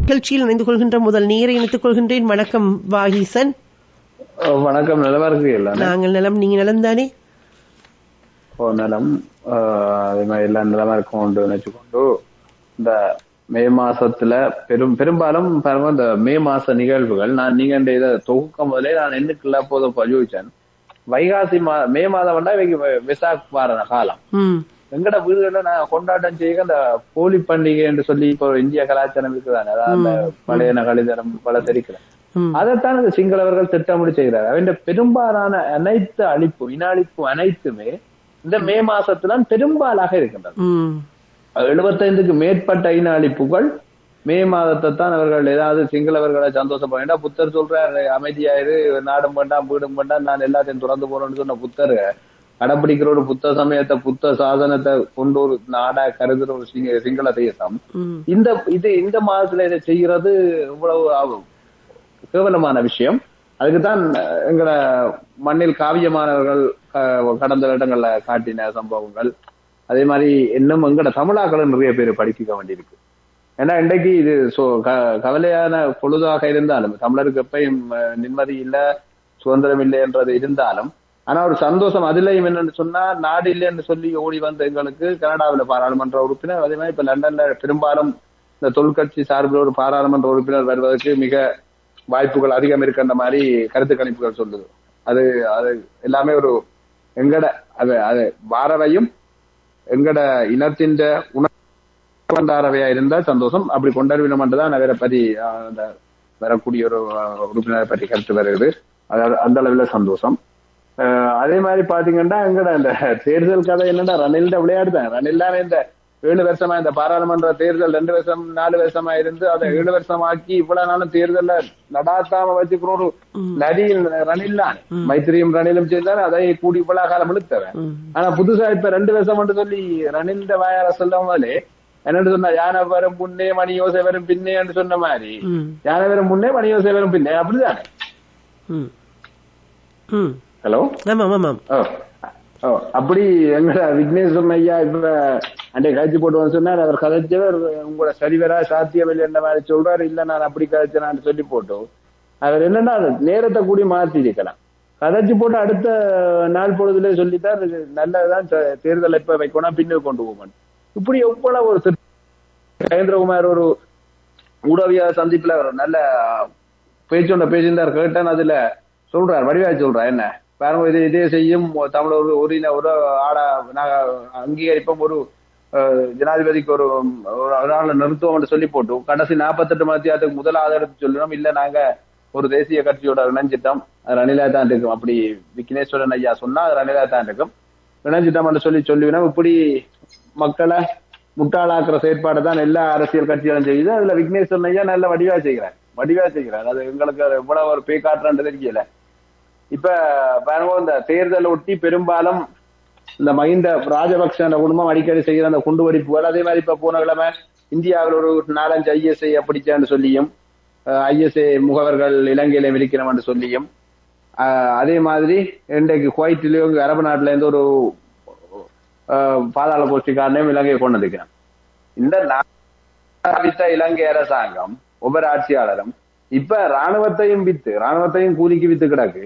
நிகழ்ச்சியில் இணைந்து கொள்கின்ற முதல் நேரை இணைத்துக் கொள்கின்றேன். வணக்கம் வாகீசன். வணக்கம். நலமா இருக்கீங்களா? நாங்கள் நலம். நீங்க நலம் தானே? நலம். அதே மாதிரி எல்லாம் நிலமா இருக்கும் நினைச்சுக்கொண்டு இந்த மே மாசத்துல பெரும்பாலும் இந்த மே மாச நிகழ்வுகள் நீங்க இதை தொகுக்கும் போதே நான் என்னுக்குள்ள போதும் பதிவிச்சேன். வைகாசி மே மாதம் வந்தா விசாக் வார காலம் எங்கட வீடுகள்ல நான் கொண்டாட்டம் செய்ய அந்த போலி பண்டிகை என்று சொல்லி இப்போ இந்திய கலாச்சாரம் இருக்குதானே, அதாவது பழைய கழிதரம் பல தெரிக்கிறேன். அதைத்தான் சிங்களவர்கள் திட்டமிட்டு செய்கிறார். அவன் பெரும்பாலான அனைத்து இன அழிப்பு அனைத்துமே இந்த மே மாசத்துலாம் பெரும்பாலாக இருக்கின்றன. 75க்கு மேற்பட்ட இன அழிப்புகள் மே மாதத்தை தான் அவர்கள் ஏதாவது சிங்களவர்களை சந்தோஷப்பட வேண்டாம். புத்தர் சொல்றாரு அமைதியாயிரு, நாடும் வேண்டாம் வீடும் வேண்டாம், நான் எல்லாத்தையும் துறந்து போறேன்னு சொன்ன புத்தர் கடைப்பிடிக்கிற ஒரு புத்த சமயத்தை புத்த சாதனத்தை கொண்டு ஒரு நாடா கருதுற ஒரு சிங்கள தேசம் இந்த மாதத்துல இதை செய்யறது இவ்வளவு கேவலமான விஷயம். அதுக்குதான் எங்கட மண்ணில் காவியமானவர்கள் கடந்த இடங்கள்ல காட்டின சம்பவங்கள். அதே மாதிரி இன்னும் எங்கட தமிழாக்களும் நிறைய பேர் படிக்க வேண்டியிருக்கு. ஏன்னா இன்றைக்கு இது கவலையான பொழுதாக இருந்தாலும் தமிழருக்கு எப்பயும் நிம்மதி இல்லை, சுதந்திரம் இல்லை என்றது இருந்தாலும், ஆனா ஒரு சந்தோஷம் அதுலயும் என்னன்னு சொன்னா, நாடு இல்லைன்னு சொல்லி ஓடி வந்த எங்களுக்கு கனடாவில் பாராளுமன்ற உறுப்பினர், அதே மாதிரி இப்ப லண்டன்ல பெரும்பாலும் இந்த தொழிற்கட்சி சார்பில் ஒரு பாராளுமன்ற உறுப்பினர் வருவதற்கு மிக வாய்ப்புகள் அதிகம் இருக்கின்ற மாதிரி கருத்து கணிப்புகள் சொல்லுது. அது அது எல்லாமே ஒரு எங்கட அது வாரவையும் எங்கட இனத்தின் உணர்ந்தாரவையா இருந்தா சந்தோஷம். அப்படி கொண்டாடுவினம் என்றுதான் அவரை பற்றி அந்த வரக்கூடிய ஒரு உறுப்பினரை பற்றி கருத்து வருகிறது. அதாவது அந்த அளவுல சந்தோஷம். அதே மாதிரி பாத்தீங்கன்னா எங்கட இந்த தேர்தல் கதை என்னன்னா ரணில்ட விளையாடுதான். ரணில் தானே இந்த 7 வருஷமா இந்த பாராளுமன்ற தேர்தல் 2 வருஷம் 4 வருஷமா இருந்து அதை 7 வருஷம் ஆக்கி இவ்வளவு நாளும் தேர்தல்ல நடாத்தாம வச்சுக்கிற ஒரு நரி ரணில் தான். மைத்திரியும் ரணிலும் சேர்ந்தாலும் அதை கூடி இவ்வளவு காலம் இழுத்தவன். ஆனா புதுசா இப்ப 2 வருஷம் மட்டும் சொல்லி ரணில்ட வாயால சொல்லும் போதே என்னன்னு சொன்னா, யானை வரும் முன்னே மணி யோசை வரும் பின்னே என்று சொன்ன மாதிரி யானை வரும் முன்னே மணி யோசை வரும் பின்னே அப்படிதானே. ஹலோ, அப்படி எங்க விக்னேஸ்வரன் ஐயா இப்ப அன்றைய கழிச்சு போட்டு சொன்னார். அவர் கதைச்சவர் உங்களோட சரிவரா சாத்தியமில்லை என்ற மாதிரி சொல்றாரு. இல்ல நான் அப்படி கதைச்சேன்னு சொல்லி போட்டு அவர் என்னன்னா நேரத்தை கூடி மாத்தி இருக்கலாம். கதைச்சு போட்டு அடுத்த நாள் பொழுதுல சொல்லித்தான் நல்லதுதான் தேர்தல் இப்ப வைக்கணும் பின்னுக்கு கொண்டு போகணும். இப்படி எவ்வளவு ஒரு கஜேந்திரகுமார் ஒரு ஊடகவியல் சந்திப்புல அவர் நல்ல பேசியிருந்தார். கேட்டேன். அதுல சொல்றார், வடிவா சொல்றார், என்ன பாருங்க இதே செய்யும் தமிழர் ஒரு ஆடா நாங்க அங்கீகரிப்போம், ஒரு ஜனாதிபதிக்கு ஒரு ஆளை நிறுத்துவோம் சொல்லி போட்டு கடைசி 48 மத்தியாத்துக்கு முதலாவது எடுத்து சொல்லணும். இல்ல நாங்க ஒரு தேசிய கட்சியோட இணைஞ்சிட்டோம், ரணிலா தான் இருக்கும். அப்படி விக்னேஸ்வரன் ஐயா சொன்னா அது ரணிலா தான் இருக்கும், இணைஞ்சிட்டோம் சொல்லிவினோம். இப்படி மக்களை முட்டாளாக்குற செயற்பாடு தான் எல்லா அரசியல் கட்சிகளும் செய்யுது. அதுல விக்னேஸ்வரன் ஐயா நல்ல வடிவா செய்கிறார். அது எங்களுக்கு எவ்வளவு ஒரு பேக்காற்றுன்றது தெரியல. இப்ப பாருங்க, இந்த தேர்தலை ஒட்டி பெரும்பாலும் இந்த மஹிந்த ராஜபக்ச குடும்பம் அடிக்கடி செய்கிற அந்த குண்டு வெடிப்புகள், அதே மாதிரி இப்ப போன கிழமை இந்தியாவில் ஒரு 4-5 ISஐ பிடிச்சான்னு சொல்லியும், ISஐ முகவர்கள் இலங்கையில இருக்கிறோம் என்று சொல்லியும், அதே மாதிரி இன்றைக்கு குவைத்திலேயோ அரபு நாட்டுல இருந்து ஒரு பாதாள கோஷ்டிக்காரனையும் இலங்கையை கொண்டு வந்துக்கிறான். இந்த இலங்கை அரசாங்கம் ஒவ்வொரு ஆட்சியாளரும் இப்ப ராணுவத்தையும் கூலிக்கு வித்து கிடக்கு.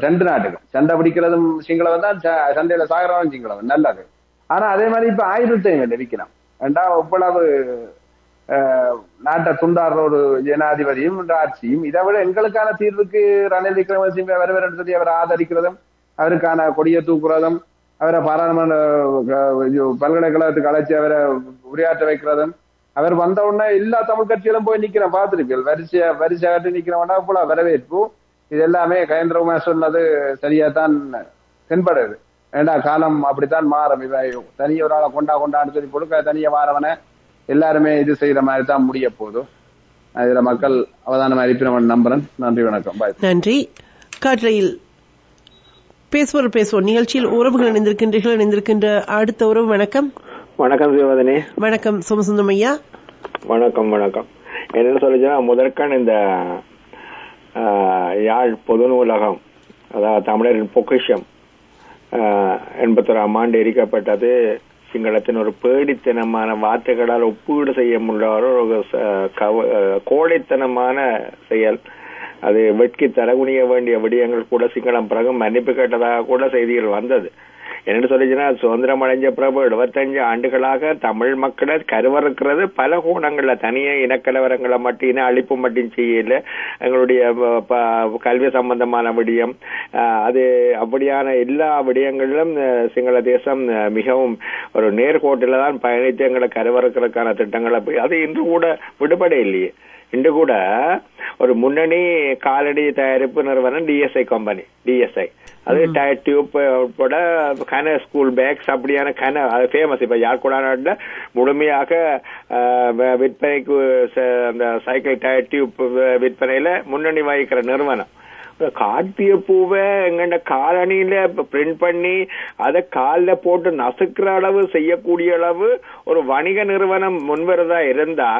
2 நாட்டுக்கும் சண்டை பிடிக்கிறதும் சிங்களவன் தான், சண்டையில சாகரவன் சிங்களவன் நல்லது. ஆனா அதே மாதிரி இப்ப ஆயுதத்தையும் விற்கிறான். இவ்வளவு நாட்டை துண்டாடுற ஒரு ஜனாதிபதியும் ஆட்சியும், இதை விட எங்களுக்கான தீர்வுக்கு ரணில் விக்ரமசிங்கே வருவர் சொல்லி அவரை ஆதரிக்கிறதும், அவருக்கான கொடியை தூக்குறதும், அவரை பாராளுமன்ற பல்கலைக்கழகத்துக்கு அழைச்சி அவரை உரையாற்ற வைக்கிறதும், அவர் வந்த உடனே எல்லா தமிழ் கட்சிகளும் போய் நிக்கிறேன் பார்த்திருப்பீர்கள். வரிசை கட்டி நிக்கிறவனா போல வரவேற்பு. இது எல்லாமே கஜேந்திரகுமார் சொன்னது சரியாதான் தென்படுது. ஏண்டா காலம் அப்படித்தான் மாறும். தனிய ஒரு ஆளை கொண்டான்னு சொல்லி கொடுக்க தனிய மாறவன எல்லாருமே இது செய்யற மாதிரி தான் முடிய போதும். இதுல மக்கள் அவதானம் அளிப்பினவன் நம்புறேன். நன்றி, வணக்கம், பாய். நன்றி. காற்றையில் பேசுவோர் நிகழ்ச்சியில் உறவுகள் இணைந்திருக்கின்ற அடுத்த உறவு. வணக்கம். வணக்கம் சிவதனே. வணக்கம் சோமசுந்தரம் ஐயா. வணக்கம். என்ன சொல்லிச்சுன்னா, முதற்கண் இந்த யாழ் பொது நூலகம், அதாவது தமிழரின் பொக்கிஷம் 81ஆம் ஆண்டு எரிக்கப்பட்டது சிங்களத்தின் ஒரு பேடித்தனமான வார்த்தைகளால் ஒப்பீடு செய்ய முடியாத ஒரு கோடைத்தனமான செயல். அது வெட்கி தரகுனிய வேண்டிய விடயங்கள் கூட சிங்களம் பிறகு மன்னிப்பு கேட்டதாக கூட செய்திகள் வந்தது. என்ன சொல்லிச்சுன்னா, சுதந்திரம் அடைஞ்ச பிறகு 75 ஆண்டுகளாக தமிழ் மக்களை கருவறுக்கிறது பல கோணங்கள்ல, தனியே இனக்கலவரங்களை மட்டும் இன அழிப்பு மட்டும் செய்யல, எங்களுடைய கல்வி சம்பந்தமான விடயம், அது அப்படியான எல்லா விடயங்களிலும் சிங்கள தேசம் மிகவும் ஒரு நேர்கோட்டில தான் பயணித்து எங்களை கருவறுக்கிறதுக்கான திட்டங்களை அது இன்று கூட விடுபட இல்லையே. இன்று கூட ஒரு முன்னணி காலடி தயாரிப்பு நிறுவனம் டிஎஸ்ஐ கம்பெனி, டிஎஸ்ஐ, அது டயர் டியூப் உட்பட கன ஸ்கூல் பேக்ஸ் அப்படியான கன அது ஃபேமஸ். இப்ப யாழ்குடாநாட்டுல முழுமையாக விற்பனைக்கு அந்த சைக்கிள் டயர் டியூப் விற்பனையில முன்னணி வகிக்கிற நிறுவனம். காட்டிய பூவை எங்கண்ட காலணியில பிரிண்ட் பண்ணி அதை காலில் போட்டு நசுக்கிற அளவு செய்யக்கூடிய அளவு ஒரு வணிக நிறுவனம் முன்வரதா இருந்தா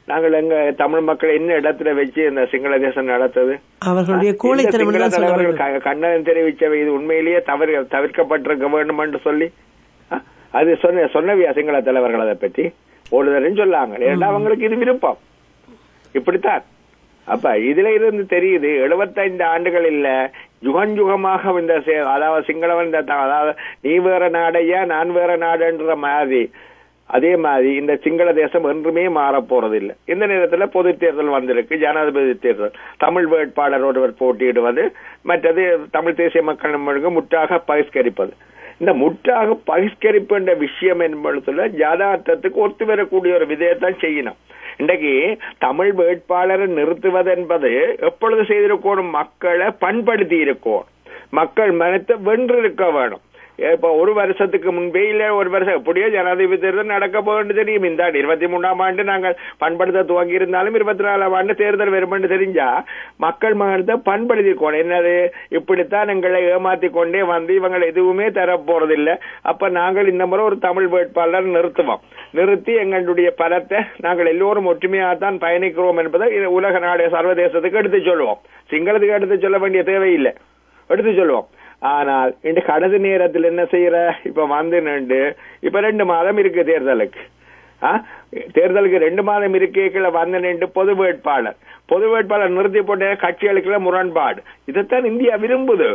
நாங்கள் எங்க தமிழ் மக்களை என்ன இடத்துல வச்சு இந்த சிங்கள தேசம் நடத்துது? அவர்களுடைய தலைவர்கள் கண்டனம் தெரிவிச்சவை இது உண்மையிலேயே தவிர்க்கப்பட்டிருக்க வேண்டும் என்று சொல்லி அது சொன்னவியா சிங்கள தலைவர்கள் அதை பற்றி ஒரு தரம் சொல்லாங்க. ஏன்னா அவங்களுக்கு இது விருப்பம் இப்படித்தான். அப்ப இதுல இருந்து தெரியுது 75 ஆண்டுகள் இல்ல, யுகமாக இந்த அதாவது சிங்களவன் அதாவது நீ வேற நாடையா நான் வேற நாடுன்ற மாதிரி அதே மாதிரி இந்த சிங்கள தேசம் என்றுமே மாற போறது இல்லை. இந்த நேரத்துல பொது தேர்தல் வந்திருக்கு, ஜனாதிபதி தேர்தல், தமிழ் வேட்பாளர் ஒருவர் போட்டியிடுவது, மற்றது தமிழ் தேசிய மக்கள் முற்றாக பகிஷ்கரிப்பது. இந்த முற்றாக பகிஷ்கரிப்பு என்ற விஷயம் என்பது யதார்த்தத்துக்கு ஒத்து வரக்கூடிய ஒரு விதயத்தான் செய்யணும். இன்றைக்கு தமிழ் வேட்பாளரை நிறுத்துவது என்பது எப்பொழுது செய்திருக்கணும்? மக்களை பண்படுத்தி இருக்கணும், மக்கள் மனத்தை வென்றிருக்க வேணும். இப்ப ஒரு வருஷத்துக்கு முன்பே இல்ல ஒரு வருஷம் எப்படியோ ஜனாதிபதி தேர்தல் நடக்க போகிறது தெரியும். இந்த 23ஆம் ஆண்டு நாங்கள் பண்படுத்த துவங்கி இருந்தாலும் 24ஆம் ஆண்டு தேர்தல் வரும் தெரிஞ்சா மக்கள் மகனத்தை பண்படுத்திக்கணும். என்னது, இப்படித்தான் எங்களை ஏமாத்தி கொண்டே வந்து இவங்களை எதுவுமே தர போறதில்லை. அப்ப நாங்கள் இந்த முறை ஒரு தமிழ் வேட்பாளர் நிறுத்துவோம், நிறுத்தி எங்களுடைய பலத்தை நாங்கள் எல்லோரும் ஒற்றுமையாகத்தான் பயணிக்கிறோம் என்பதை உலக நாடு சர்வதேசத்துக்கு எடுத்து சொல்லுவோம். சிங்களத்துக்கு எடுத்து சொல்ல வேண்டிய தேவையில்லை, எடுத்து சொல்லுவோம். ஆனால் இந்த கடைசி நேரத்தில் என்ன செய்யற, இப்ப வந்து இப்ப 2 மாதம் இருக்கு தேர்தலுக்கு. தேர்தலுக்கு 2 மாதம் இருக்கேக்குள்ள வந்து பொது வேட்பாளர் நிறுத்தி போட்ட கட்சிகளுக்குள்ள முரண்பாடு. இதைத்தான் இந்தியா விரும்புது.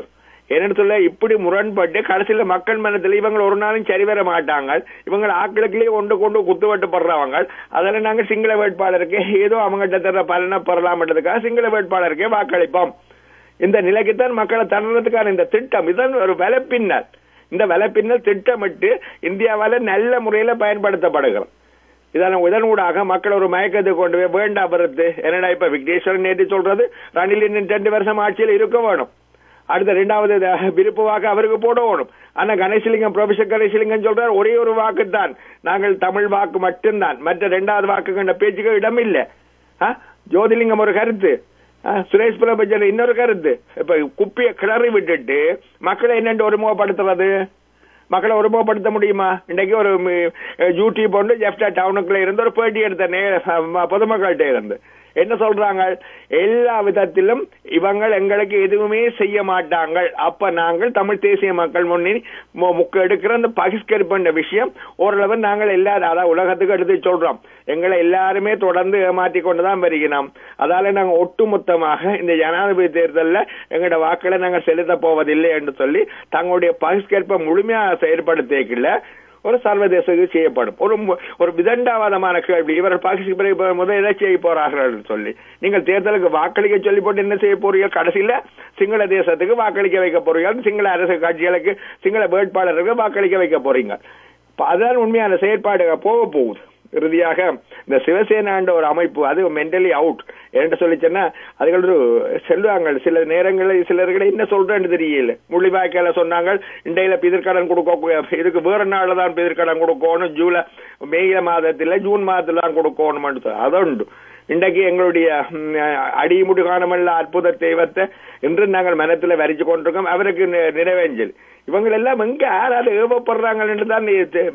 என்னன்னு சொல்ல, இப்படி முரண்பட்டு கடைசியில மக்கள் மனத்தில் இவங்க ஒரு நாளும் சரி வர மாட்டாங்க, இவங்க ஆக்களுக்குள்ளே கொண்டு குத்துவட்டுப்படுறவங்க. அதெல்லாம் நாங்க சிங்கள வேட்பாளருக்கு ஏதோ அவங்ககிட்ட தர பலனை பெறலாம்ன்றதுக்காக சிங்கள வேட்பாளருக்கே வாக்களிப்போம். இந்த நிலைக்குத்தான் மக்களை தடுறதுக்கான இந்த திட்டம், இதன் ஒரு வலைப்பின்னல். இந்த வலைப்பின்னல் திட்டமிட்டு இந்தியாவால நல்ல முறையில பயன்படுத்தப்படுகிறோம். இதன் ஊடாக மக்கள் ஒரு மயக்கத்தை கொண்டு போய் வேண்டாம் பருத்து. என்னடா இப்ப விக்னேஸ்வரன் நேற்று சொல்றது ரணில் 2 வருஷம் ஆட்சியில் இருக்க வேணும், அடுத்த 2வது விருப்பு வாக்கு அவருக்கு போடணும். ஆனா கணேசலிங்கம், ப்ரொஃபசர் கணேசலிங்கம் சொல்றார் ஒரே ஒரு வாக்கு தான், நாங்கள் தமிழ் வாக்கு மட்டும்தான், மற்ற 2வது வாக்கு கண்ட பேச்சுக்கு இடம் இல்லை. ஜோதிலிங்கம் ஒரு கருத்து, சுரேஷ் பிரபஞ்சன் இன்னொரு கருத்து. இப்ப குப்பியை கிளறி விட்டுட்டு மக்களை என்னென்று ஒருமுகப்படுத்துறது? மக்களை ஒருமுகப்படுத்த முடியுமா? இன்றைக்கு ஒரு யூடியூப் ஒன்று ஜெஃப்டா டவுனுக்குள்ள இருந்து ஒரு பேட்டி எடுத்த பொதுமக்கள்கிட்ட இருந்து என்ன சொல்றாங்க, எல்லா விதத்திலும் இவங்க எங்களுக்கு எதுவுமே செய்ய மாட்டாங்க. அப்ப நாங்கள் தமிழ் தேசிய மக்கள் முன்னணி எடுக்கிற அந்த பகிஷ்கரிப்பு விஷயம் ஓரளவு நாங்கள் அதாவது உலகத்துக்கு எடுத்து சொல்றோம். எங்களை எல்லாருமே தொடர்ந்து ஏமாற்றி கொண்டுதான் வருகிறோம். அதால நாங்கள் ஒட்டுமொத்தமாக இந்த ஜனாதிபதி தேர்தலில் எங்களோட வாக்களை நாங்கள் செலுத்த போவதில்லை என்று சொல்லி தங்களுடைய பகிஷ்கரிப்பை முழுமையாக செயற்படுத்திக்கல ஒரு சர்வதேச செய்யப்படும். ஒரு விதண்டாவாதமான கேள்வி, இவர்கள் பாகிஸ்தான் முதல் எதை செய்ய போறார்கள் சொல்லி நீங்கள் தேர்தலுக்கு வாக்களிக்க சொல்லி போட்டு என்ன செய்ய போறீர்கள்? கடைசியில சிங்கள தேசத்துக்கு வாக்களிக்க வைக்க போறீர்கள், சிங்கள அரசு கட்சிகளுக்கு சிங்கள வேட்பாளருக்கு வாக்களிக்க வைக்க போறீங்க. அதுதான் உண்மையான செயற்பாடு போக போகுது. இறுதியாக இந்த சிவசேனாண்ட ஒரு அமைப்பு அது மென்டலி அவுட் என்று சொல்லிச்சேன்னா அதுகள் செல்வாங்க. சில நேரங்களில் சிலர்களை என்ன சொல்றேன்னு தெரியல. முள்ளிவாய்க்கால சொன்னாங்க இண்டையில பிதிர்கடன் கொடுக்க, இதுக்கு வேற நாள்ல தான் பிதிர்கடன் கொடுக்கணும், மே மாதத்துல ஜூன் மாதத்துல தான் கொடுக்கணும். அதுண்டு இன்றைக்கு எங்களுடைய அடிமுடி காணமல்ல அற்புத தெய்வத்தை இன்று நாங்கள் மனத்துல வரிச்சு கொண்டிருக்கோம். அவருக்கு நிறைவேஞ்சல் இவங்க எல்லாம் எங்க யாராவது ஏவப்படுறாங்கன்னு தான்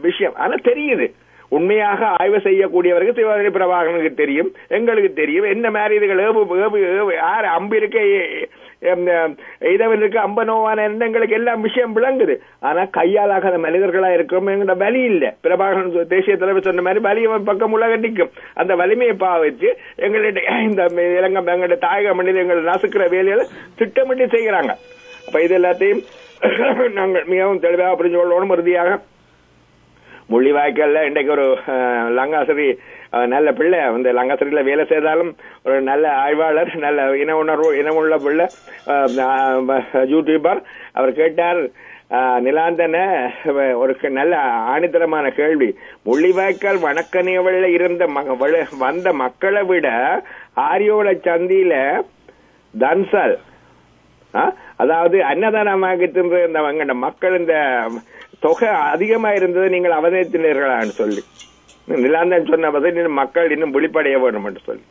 விஷயம். ஆனா தெரியுது, உண்மையாக ஆய்வு செய்யக்கூடியவர்கள் சிவகாசி பிரபாகரனுக்கு தெரியும், எங்களுக்கு தெரியும் என்ன மாதிரி இதுகள் யார் அம்பு இருக்க இதவருக்கு அம்பனோவான எண்ணங்களுக்கு எல்லாம் விஷயம் விளங்குது. ஆனா கையாளாகாத மனிதர்களா இருக்கிறோம். எங்களோட வலி இல்ல. பிரபாகரன் தேசிய தலைவர் சொன்ன மாதிரி வலி பக்கம் உலக நிற்கும். அந்த வலிமையை பாவிச்சு எங்களுடைய இந்த இலங்கை எங்களுடைய தாயக மண்ணில் எங்களை நசுக்கிற வேலையில திட்டமிட்டு செய்கிறாங்க. அப்ப இது எல்லாத்தையும் நாங்கள் மிகவும் தெளிவாக புரிஞ்சு கொள்ளணும். இறுதியாக முள்ளிவாய்க்கால்ல இன்றைக்கு ஒரு லங்காசரி நல்ல பிள்ளை வந்து லங்காசரியில வேலை செய்தாலும் ஒரு நல்ல ஆய்வாளர், நல்ல இனமுள்ள பிள்ளை, யூடியூபர். அவர் கேட்டார், நிலாந்தன ஒரு நல்ல ஆணித்தரமான கேள்வி. முள்ளிவாய்க்கால் வணக்கனியவள்ல இருந்த வந்த மக்களை விட ஆரியோட சந்தியில தன்சால், அதாவது அன்னதானமாக இருந்த மக்கள் இந்த தொகை அதிகமா இருந்தது நீங்கள் அவதரித்தினர்களான்னு சொல்லி நிலாந்தன் சொன்ன மக்கள் இன்னும் விழிப்படைய வேண்டும் என்று சொல்லி.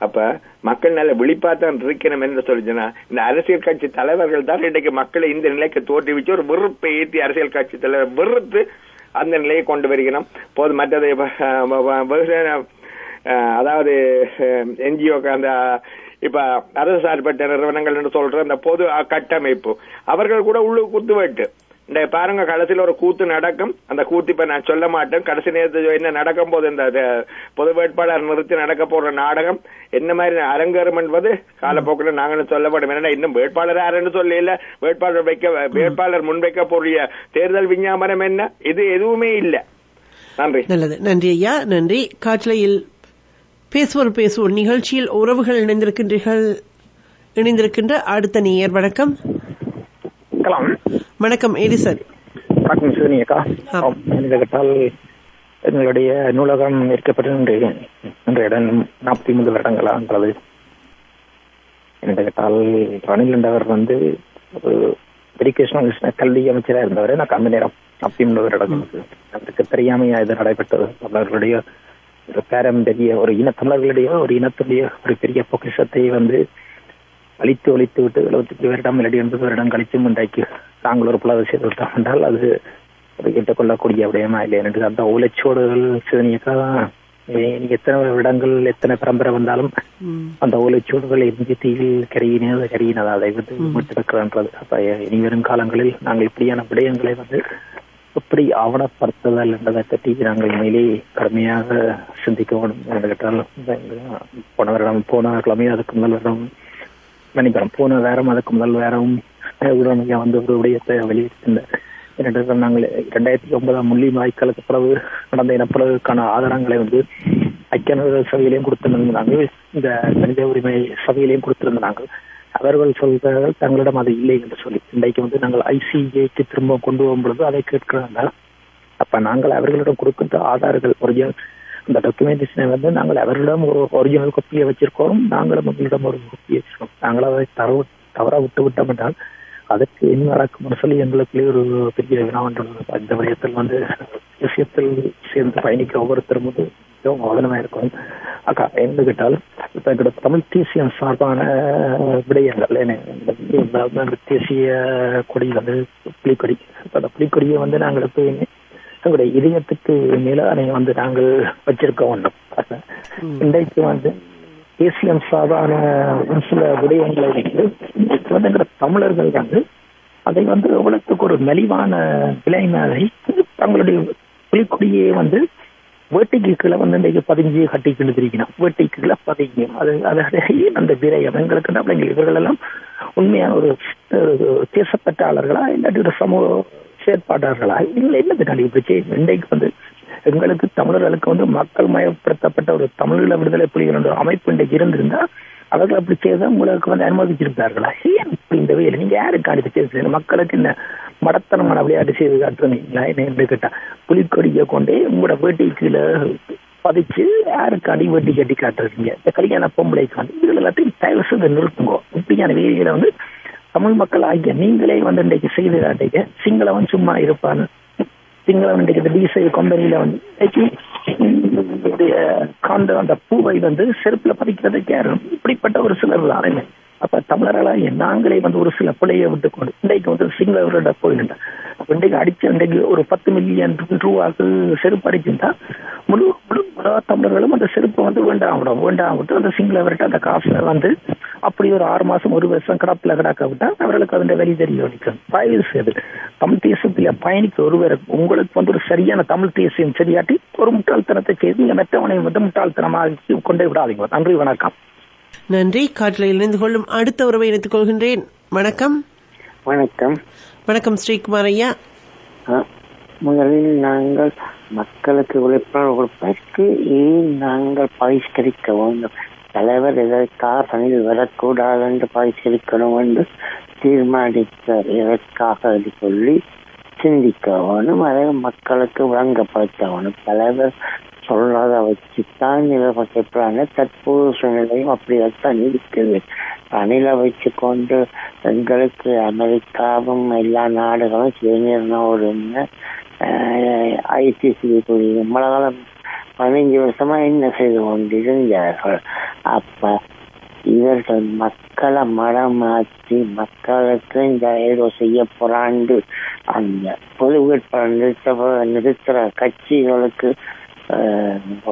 அப்ப மக்கள் நல்ல விழிப்பாத்தான் இருக்கணும் என்று சொல்லிச்சுன்னா இந்த அரசியல் கட்சி தலைவர்கள் தான் இன்றைக்கு மக்களை இந்த நிலைக்கு தோற்றுவிச்சு ஒரு வெறுப்பை ஏற்றி அரசியல் கட்சி தலைவர் வெறுத்து அந்த நிலையை கொண்டு வருகிறோம். போது மற்றது அதாவது என்ஜிஓ அந்த இப்ப அரசு சார்பற்ற நிறுவனங்கள் என்று சொல்ற அந்த பொது கட்டமைப்பு அவர்கள் கூட உள்ளு குத்துவேட்டு இந்த பாருங்க கடைசியில் ஒரு கூத்து நடக்கும். அந்த கூத்து இப்ப நான் சொல்ல மாட்டேன். கடைசி நேரத்தில் என்ன நடக்கும் போது இந்த பொது வேட்பாளர் நிறுத்தி நடக்க போற நாடகம் என்ன மாதிரி அரங்கேறும் என்பது காலப்போக்கில் நாங்களும் சொல்லப்படும். ஏன்னா இன்னும் வேட்பாளர் யாருன்னு சொல்லல, வேட்பாளர் முன்வைக்க போறிய தேர்தல் விஞ்ஞாபனம் என்ன, இது எதுவுமே இல்லை. நன்றி. நல்லது, நன்றி ஐயா, நன்றி. காற்றலையில் பேசுவோர் நிகழ்ச்சியில் உறவுகள் இணைந்திருக்கின்ற அடுத்த நேயர். வணக்கம். வணக்கம் எடிசன். வணக்கம் சிவனி அக்கா. கேட்டால் எங்களுடைய நூலகம் இருக்கப்பட்ட இடம் 43 வருடங்களான்றது. என்ன கேட்டால் ரணில் என்றவர் வந்து ஒரு எஜுகேஷனல் கல்வி அமைச்சராக இருந்தவர். எனக்கு அந்த நேரம் 43 வருடம் அதுக்கு தெரியாமையா இது நடைபெற்றது. அவர்களுடைய ஒரு பாரம்பரிய ஒரு தமிழர்களுடைய ஒரு இனத்துடைய ஒரு பெரிய பொக்கிஷத்தை வந்து அழித்து ஒழித்து விட்டு 75 வருடம் 80 வருடம் கழிச்சும் இன்றைக்கு தாங்கள் ஒரு புலவை செய்து விட்டோம் என்றால் அது ஒரு கேட்டுக்கொள்ளக்கூடிய விடயமா இல்லை என்று அந்த ஓலைச்சோடுகள் சிவனியக்கா எத்தனை இடங்கள் எத்தனை பரம்பரை வந்தாலும் அந்த ஓலைச்சோடுகள் எரிஞ்சு தீயில் கரியினது அதை வந்து மீட்டெடுக்கிறன்றது. அப்ப இனி வரும் காலங்களில் நாங்கள் இப்படியான விடயங்களை வந்து எப்படி ஆவணப்படுத்துதல் என்பதை பற்றி நாங்கள் மேலே கடுமையாக சிந்திக்க வேண்டும் என்று கேட்டால் போன கிழமை அதுக்கு முதல் வருடம் மன்னிக்கிறோம் போன வாரம் அதுக்கு முதல் வாரம் உடனடியாக வந்து ஒரு விடயத்தை வெளியிட்டிருந்த நாங்கள் 2009 முள்ளிவாய்க்காலுக்கு பிறகு நடந்த இனப்பிறகுக்கான ஆதாரங்களை வந்து ஐக்கிய சபையிலையும் கொடுத்திருந்தாங்க, இந்த மனித உரிமை சபையிலையும் கொடுத்திருந்தாங்க. அவர்கள் சொல்கிறார்கள் தங்களிடம் அது இல்லை என்று சொல்லி இன்றைக்கு வந்து நாங்கள் ICJக்கு திரும்ப கொண்டு போகும் பொழுது அதை கேட்கிறாங்க. அப்ப நாங்கள் அவர்களிடம் கொடுக்கின்ற ஆதாரங்கள் ஒரிஜினல் அந்த டாக்குமெண்டேஷனை வந்து நாங்கள் அவர்களிடம் ஒரு ஒரிஜினல் கொப்பியை வச்சிருக்கோம், நாங்களும் உங்களிடம் ஒரு கொப்பியை வச்சிருக்கோம். நாங்கள் அதை தவறாக விட்டோம் என்றால் அதுக்கு என்ன நடக்கும்னு சொல்லி எங்களுக்கு ஒரு பெரிய வினாவன்றது. இந்த விடயத்தில் வந்து விஷயத்தில் சேர்ந்து பயணிக்க ஒவ்வொருத்தரும் வந்து மிகவும் கவனமாக இருக்கும். அக்கா என்ன கேட்டால் இப்போ எங்களோட தமிழ் தேசியம் சார்பான விடயங்கள் தேசிய கொடி வந்து புலிக்கொடி. அந்த புலிக்கொடியை வந்து நாங்கள் எப்பயுமே எங்களுடைய இதயத்துக்கு மேலானை வந்து நாங்கள் வச்சிருக்க வேண்டும். இன்றைக்கு வந்து தேசியம் சார்பான சில விடயங்களை வந்து எங்களோட தமிழர்கள் வந்து அதை வந்து எவ்வளவுக்கு ஒரு மலிவான விலையினாலை தங்களுடைய புலிக்கொடியை வந்து வேட்டைக்கு கீழே வந்து இன்றைக்கு 15 கட்டி கிழித்திருக்கணும். வேட்டைக்கு கீழே 15 அது அந்த விரயம் எங்களுக்கு அப்படிங்கிற இவர்கள் எல்லாம் உண்மையான ஒரு தேசப்பற்றாளர்களா இல்லாட்டி ஒரு சமூக செயற்பாட்டாளர்களா இவங்களை என்ன இப்படி இன்றைக்கு வந்து எங்களுக்கு தமிழர்களுக்கு வந்து மக்கள் மயப்படுத்தப்பட்ட ஒரு தமிழீழ விடுதலை புலிகள் என்ற அமைப்பு இன்றைக்கு இருந்திருந்தா அவர்கள் அப்படி செய்த உங்களுக்கு வந்து அனுமதிச்சிருப்பார்களா? ஏன் இப்படி இந்த வேலை நீங்க யாருக்கு அனுப்பி செய்து மக்களுக்கு என்ன மடத்தனமான விளையாட்டு செய்து காட்டுறீங்களா என்று கேட்டா புலிக்கொடியை கொண்டே உங்களோட வேட்டி கீழே பதிச்சு யாருக்கு வேட்டி கட்டி காட்டுறீங்க இந்த கல்யாண பொம்பளைக்கு வந்து இதுல எல்லாத்தையும் தயவு செய்து நிறுத்துங்க. இப்படியான வேலைகளை வந்து தமிழ் மக்கள் ஆகிய நீங்களே வந்து இன்றைக்கு செய்து காட்டீங்க. சிங்களவன் சும்மா இருப்பான்னு சிங்களவன் இன்றைக்கு இந்த டிசைல் கம்பெனியில வந்து அந்த பூவை வந்து செருப்புல பதிக்கிறதுக்கு யாரும் இப்படிப்பட்ட ஒரு சிலர் தானே. அப்ப தமிழர்களாக நாங்களே வந்து ஒரு சில பிள்ளையை விட்டுக்கொண்டு இன்றைக்கு வந்து சிங்களவரோட போயிட்டா இன்றைக்கு அடிச்ச இன்றைக்கு ஒரு 10 மில்லியன் ரூபாய்க்கு செருப்பு அடிச்சுட்டா முழு தமிழர்களும் அந்த செருப்பை வந்து வேண்டாம் விட்டு அந்த சிங்களவர்கிட்ட அந்த காசை வந்து அப்படி ஒரு 6 மாசம் 1 வருஷம் கிடப்பில கிடக்க விட்டா அவர்களுக்கு அதன் வரி தெரியும். தயவு செய்து தமிழ் தேசியத்தில பயணிக்க ஒருவர் உங்களுக்கு ஒரு சரியான தமிழ் தேசியம் சரியாட்டி ஒரு முட்டாள்தனத்தை செய்து நீங்க மற்றவனை முட்டாள்தனமாக கொண்டே விடாதீங்க. நன்றி, வணக்கம். நன்றி. காற்றில் இணைந்து கொள்ளும் அடுத்த உறவை இணைத்துக் கொள்கின்றேன். வணக்கம். வணக்கம். வணக்கம் ஸ்ரீகுமார் ஐயா. முதலில் நாங்கள் மக்களுக்கு விழிப்புணர்வு கொடுப்பதற்கு ஏன் நாங்கள் பகிஷ்கரிக்க வேண்டும்? தலைவர் எதற்காக பணியில் வரக்கூடாது என்று பகிஷ்கரிக்கணும் என்று தீர்மானித்தார். எதற்காக சொல்லி சிந்திக்க வேணும், அதை மக்களுக்கு வழங்கப்படுத்த வேணும். தலைவர் சொல்றதை வச்சுத்தான் இவர்கள் தற்போது சூழ்நிலையும் அப்படியேத்தான் இருக்குது. ரணிலை வச்சு கொண்டு எங்களுக்கு அமெரிக்காவும் எல்லா நாடுகளும் சுதந்திரனோடு ஐசிசி மலகாலம் 15 வருஷமா என்ன செய்து கொண்டிருந்தார்கள். அப்ப இவர்கள் மக்களை மடமாற்றி மக்களுக்கு இந்த ஏதோ செய்ய போறாண்டு அந்த பொது வேட்பாளர் நிறுத்துற கட்சிகளுக்கு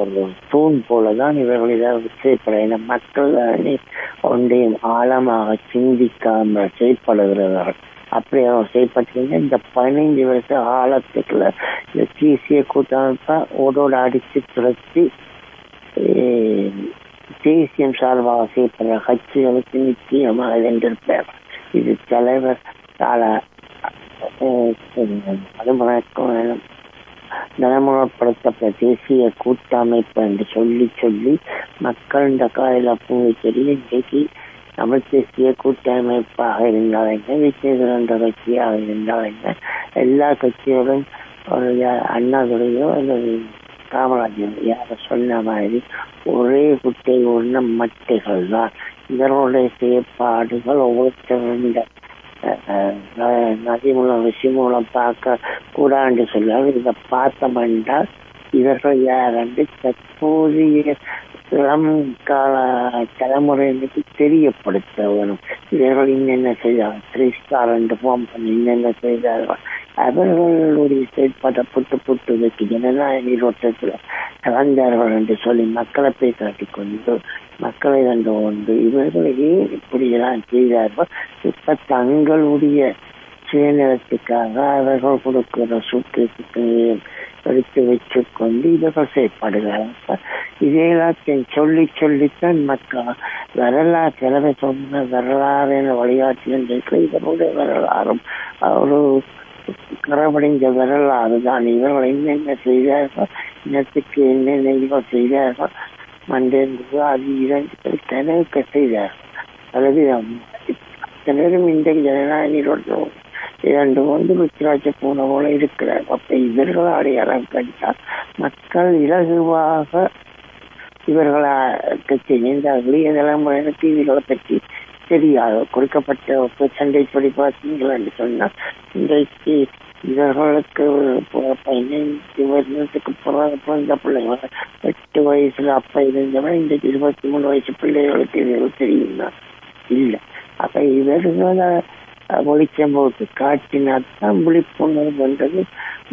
ஒரு தூண் போலதான் இவர்கள் இதை செய்யப்படுகிற. மக்கள் ஒன்றையும் ஆழமாக சிந்திக்காமல் செயல்படுகிறார்கள். அப்படி அவர் செய்யப்பட்டீங்கன்னா இந்த 15 வருஷ காலத்துக்குள்ள இந்த தேசிய கூட்டமைப்பை ஓடோட அடிச்சு துரத்தி தேசியம் சார்பாக செய்யப்படுற கட்சிகளுக்கு நிச்சயமாக வென்றிருப்பார். இது தலைவர் நடைமுறைப்படுத்தப்பட்ட தேசிய கூட்டமைப்பு என்று சொல்லி மக்கள் இந்த காலையில பூங்கி சொல்லி இன்றைக்கு தமிழ் தேசிய கூட்டமைப்பாக இருந்தால் என்ன, விஜயகிரண்ட கட்சியாக இருந்தால் என்ன, எல்லா கட்சியோடும் ஒரு அண்ணாதுரையோ அல்லது காமராஜர் யார சொன்ன மாதிரி ஒரே குட்டை ஒண்ண மட்டைகள் தான். இதனுடைய செயற்பாடுகள் ஒவ்வொருத்தருடைய நதி மூலம் ரிஷி மூலம் பார்க்க கூடாண்டு சொல்லாது இதை பார்த்தமென்றால் இவர்கள் யாரென்று தற்போதைய இளம் கால தலைமுறையினருக்கு தெரியப்படுத்த வேணும். இவர்கள் இன்னென்ன செய்தார்கள், 3 ஸ்டார் என்று ஃபார்ம் பண்ணி இன்னென்ன செய்தார்கள், அவர்களுடைய செயற்பாட்டை புட்டு வைக்க ஜனநாயக நீரோட்டத்தில் கலந்தார்கள் என்று சொல்லி மக்களை போய் காட்டிக்கொண்டு மக்களை கண்டு கொண்டு இவர்கள் ஏன் இப்படியெல்லாம் செய்தார்கள். இப்ப தங்களுடைய சுயநலத்துக்காக அவர்கள் கொடுக்கிற சூக்கேசுக்கு எடுத்து வச்சு கொண்டு இவர்கள் செயல்படுகிறார்கள். இதே எல்லாத்தையும் சொல்லித்தான் மக்கள் வரலாறு சொன்ன வரலாறு என வழிகாட்டிலும் இவருடைய வரலாறும் ஒரு கரவடைந்த வரலாறு தான். இவர்கள் என்னென்ன செய்தார்கள், இனத்துக்கு என்னென்ன இவர்கள் செய்தார்கள், மண்டேந்து அது 2 கணக்கு செய்தார்கள். அல்லது அத்தனையும் இந்த ஜனநாயக நீரோட்டம் 2 ருத்ராட்ச பூனை போல இருக்கிறார். அப்ப இவர்கள் அடையாளம் கண்டால் மக்கள் இலகுவாக இவர்களுக்கு செய்தார்கள். இளைய தலைமுறையினருக்கு இவர்களை பற்றி தெரியாது. கொடுக்கப்பட்ட சண்டை படி பார்த்தீங்கள் என்று சொன்னால் இன்றைக்கு இவர்களுக்கு 15 வருஷத்துக்கு பிறந்த பிள்ளைகள் 8 வயசுல அப்ப இருந்தவன் இன்றைக்கு 23 வயசு பிள்ளைகளுக்கு இவர்கள் தெரியுமா? இல்லை. அப்ப இவர்களை ஒழிக்கும் போது காட்டினால்தான் விழிப்புணர்வு என்றது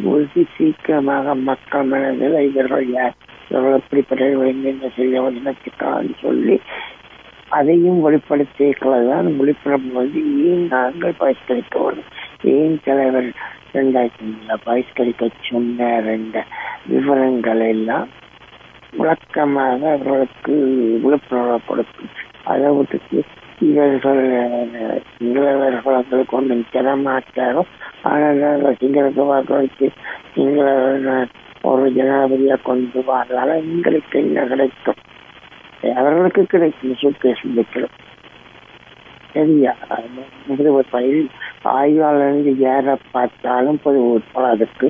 வெகு சீக்கிரமாக மக்கள் மனதில் இவர்கள் எப்படிப்பட்டவர்கள் என்னென்ன செய்ய இனத்துக்கான்னு சொல்லி அதையும் வெளிப்படுத்திதான் விழிப்புணர்வு வந்து ஏன் நாங்கள் பகிஷ்கரிக்க வேண்டும், ஏன் தலைவர் 2000 பகிஷ்கரிக்க சொன்னார் என்ற விவரங்கள் எல்லாம் விளக்கமாக அவர்களுக்கு விழிப்புணர்வு கொடுக்கும். அதை விட்டுட்டு இவர்கள் சிங்களவர்களுக்கு ஒன்றும் தரமாட்டாரோ, ஆனால் சிங்களத்தை வாக்களித்து சிங்கள ஒரு ஜனாதிபதியா கொண்டு வரதால எங்களுக்கு என்ன கிடைக்கும்? அவர்களுக்கு கிடைக்கும் சூட்கேஸ் வைக்கிறோம். சரியா? பயில் ஆய்வாளர் யாரை பார்த்தாலும் பொது அதற்கு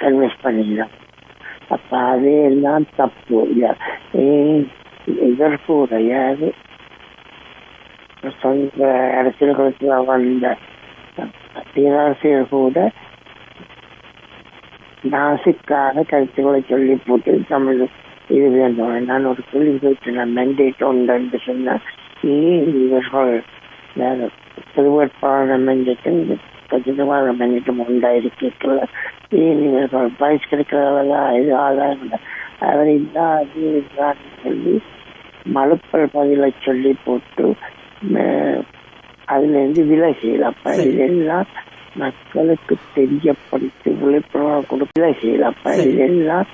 கன்வென்ஸ் பண்ணிடலாம். அப்ப அதையெல்லாம் தப்பு. இதற்கு உடையாது சொந்த அரசியல்களுக்கு வந்த பேராசிரியர் கூட நாசிக்காக கருத்துக்களை சொல்லி போட்டு தமிழ் இது வேண்டும். நான் ஒரு கேள்வி கேட்டேன், மெண்டேட் உண்டு என்று சொன்னால் ஏன் இவர்கள் திருவேட்பாளர் மெண்டேட்டும் கட்சிவாத மெண்டேட்டும் உண்டாயிருக்கல, ஏன் இவர்கள் பயிற்சி கிடைக்கிறவர்களா இது ஆதாரம் அவர் இல்லாது சொல்லி மலுப்பல் பதில சொல்லி போட்டு அதுல இருந்து விலகலாம். அப்ப இதெல்லாம் மக்களுக்கு தெரியப்படுத்தி விழிப்புணர்வு கொடுக்கலப்ப இதெல்லாம்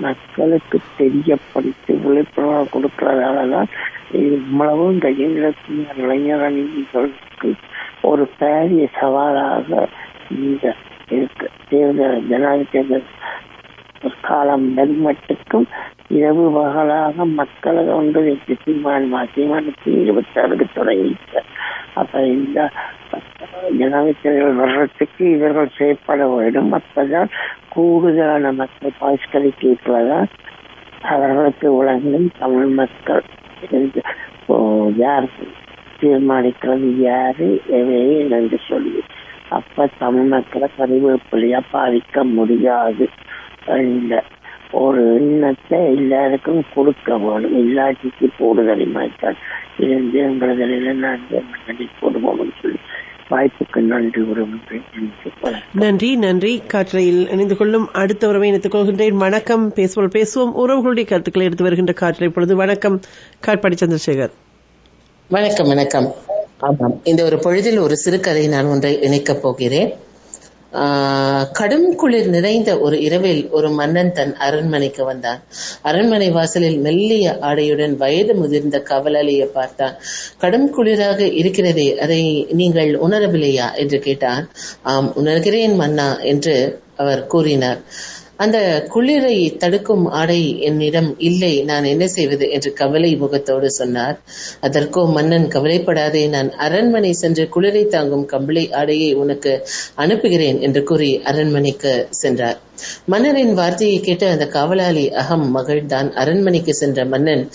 மக்களுக்கு தெரியப்படுத்தி விழிப்புணர்வு கொடுக்கறதாலதான் இவ்வளவும் இந்த இளைஞர்களுக்கு ஒரு பெரிய சவாலாக இந்த தேர்தல் ஜனாதிபதி காலம் நெருமட்டுக்கும் இரவு பகலாக மக்களை ஒன்று தீர்மானத்தில் 26க்கு தொடங்கிட்டார். அப்ப இந்த ஜனாதிபதிகள் வர்றதுக்கு இவர்கள் செயற்பட வேண்டும். அப்பதான் கூடுதலான மக்கள் பாஸ்கரிக்கிறதான் அவர்களுக்கு உலகிலும் தமிழ் மக்கள் யார் தீர்மானிக்கிறது யாரு எவையே என்று சொல்லி அப்ப தமிழ் மக்களை கருவேப்பிலையா பாதிக்க முடியாது என்ற ஒரு எண்ணத்தை எல்லாருக்கும் கொடுக்க வேணும். இல்லாட்டிக்கு கூடுதலை மாற்றால் இருந்து எங்களதில் நான் போடுவோம்னு சொல்லி வாய்ப்புக்கு நன்றி உறவுகள். நன்றி. காற்றலையில் இணைந்து கொள்ளும் அடுத்த உறவை இணைத்துக் கொள்கின்றேன். வணக்கம். பேசுவோம் உறவுகளுடைய கருத்துக்களை எடுத்து வருகின்ற காற்றலை பொழுது. வணக்கம் காட்பாடி சந்திரசேகர். வணக்கம். ஆமாம், இந்த ஒரு பொழுதில் ஒரு சிறுகதை நான் ஒன்றை இணைக்கப் போகிறேன். கடும் குளிர் நிறைந்த ஒரு இரவில் ஒரு மன்னன் தன் அரண்மனைக்கு வந்தான். அரண்மனை வாசலில் மெல்லிய ஆடையுடன் வயது முதிர்ந்த காவலாளியை பார்த்தான். கடும் குளிராக இருக்கிறதே, அதை நீங்கள் உணரவில்லையா என்று கேட்டான். ஆம், உணர்கிறேன் மன்னா என்று அவர் கூறினார். அந்த குளிரை தடுக்கும் ஆடை என்னிடம் இல்லை, நான் என்ன செய்வது என்று கவலை முகத்தோடு சொன்னார். அதற்கோ மன்னன், கவலைப்படாதே, நான் அரண்மனை சென்று குளிரை தாங்கும் கம்பளி ஆடையை உனக்கு அனுப்புகிறேன் என்று கூறி அரண்மனைக்கு சென்றார். மன்னரின் வார்த்தையை கேட்டு அந்த காவலாளி அகம் மகிழ்ந்தான். அரண்மனைக்கு சென்ற மன்னன்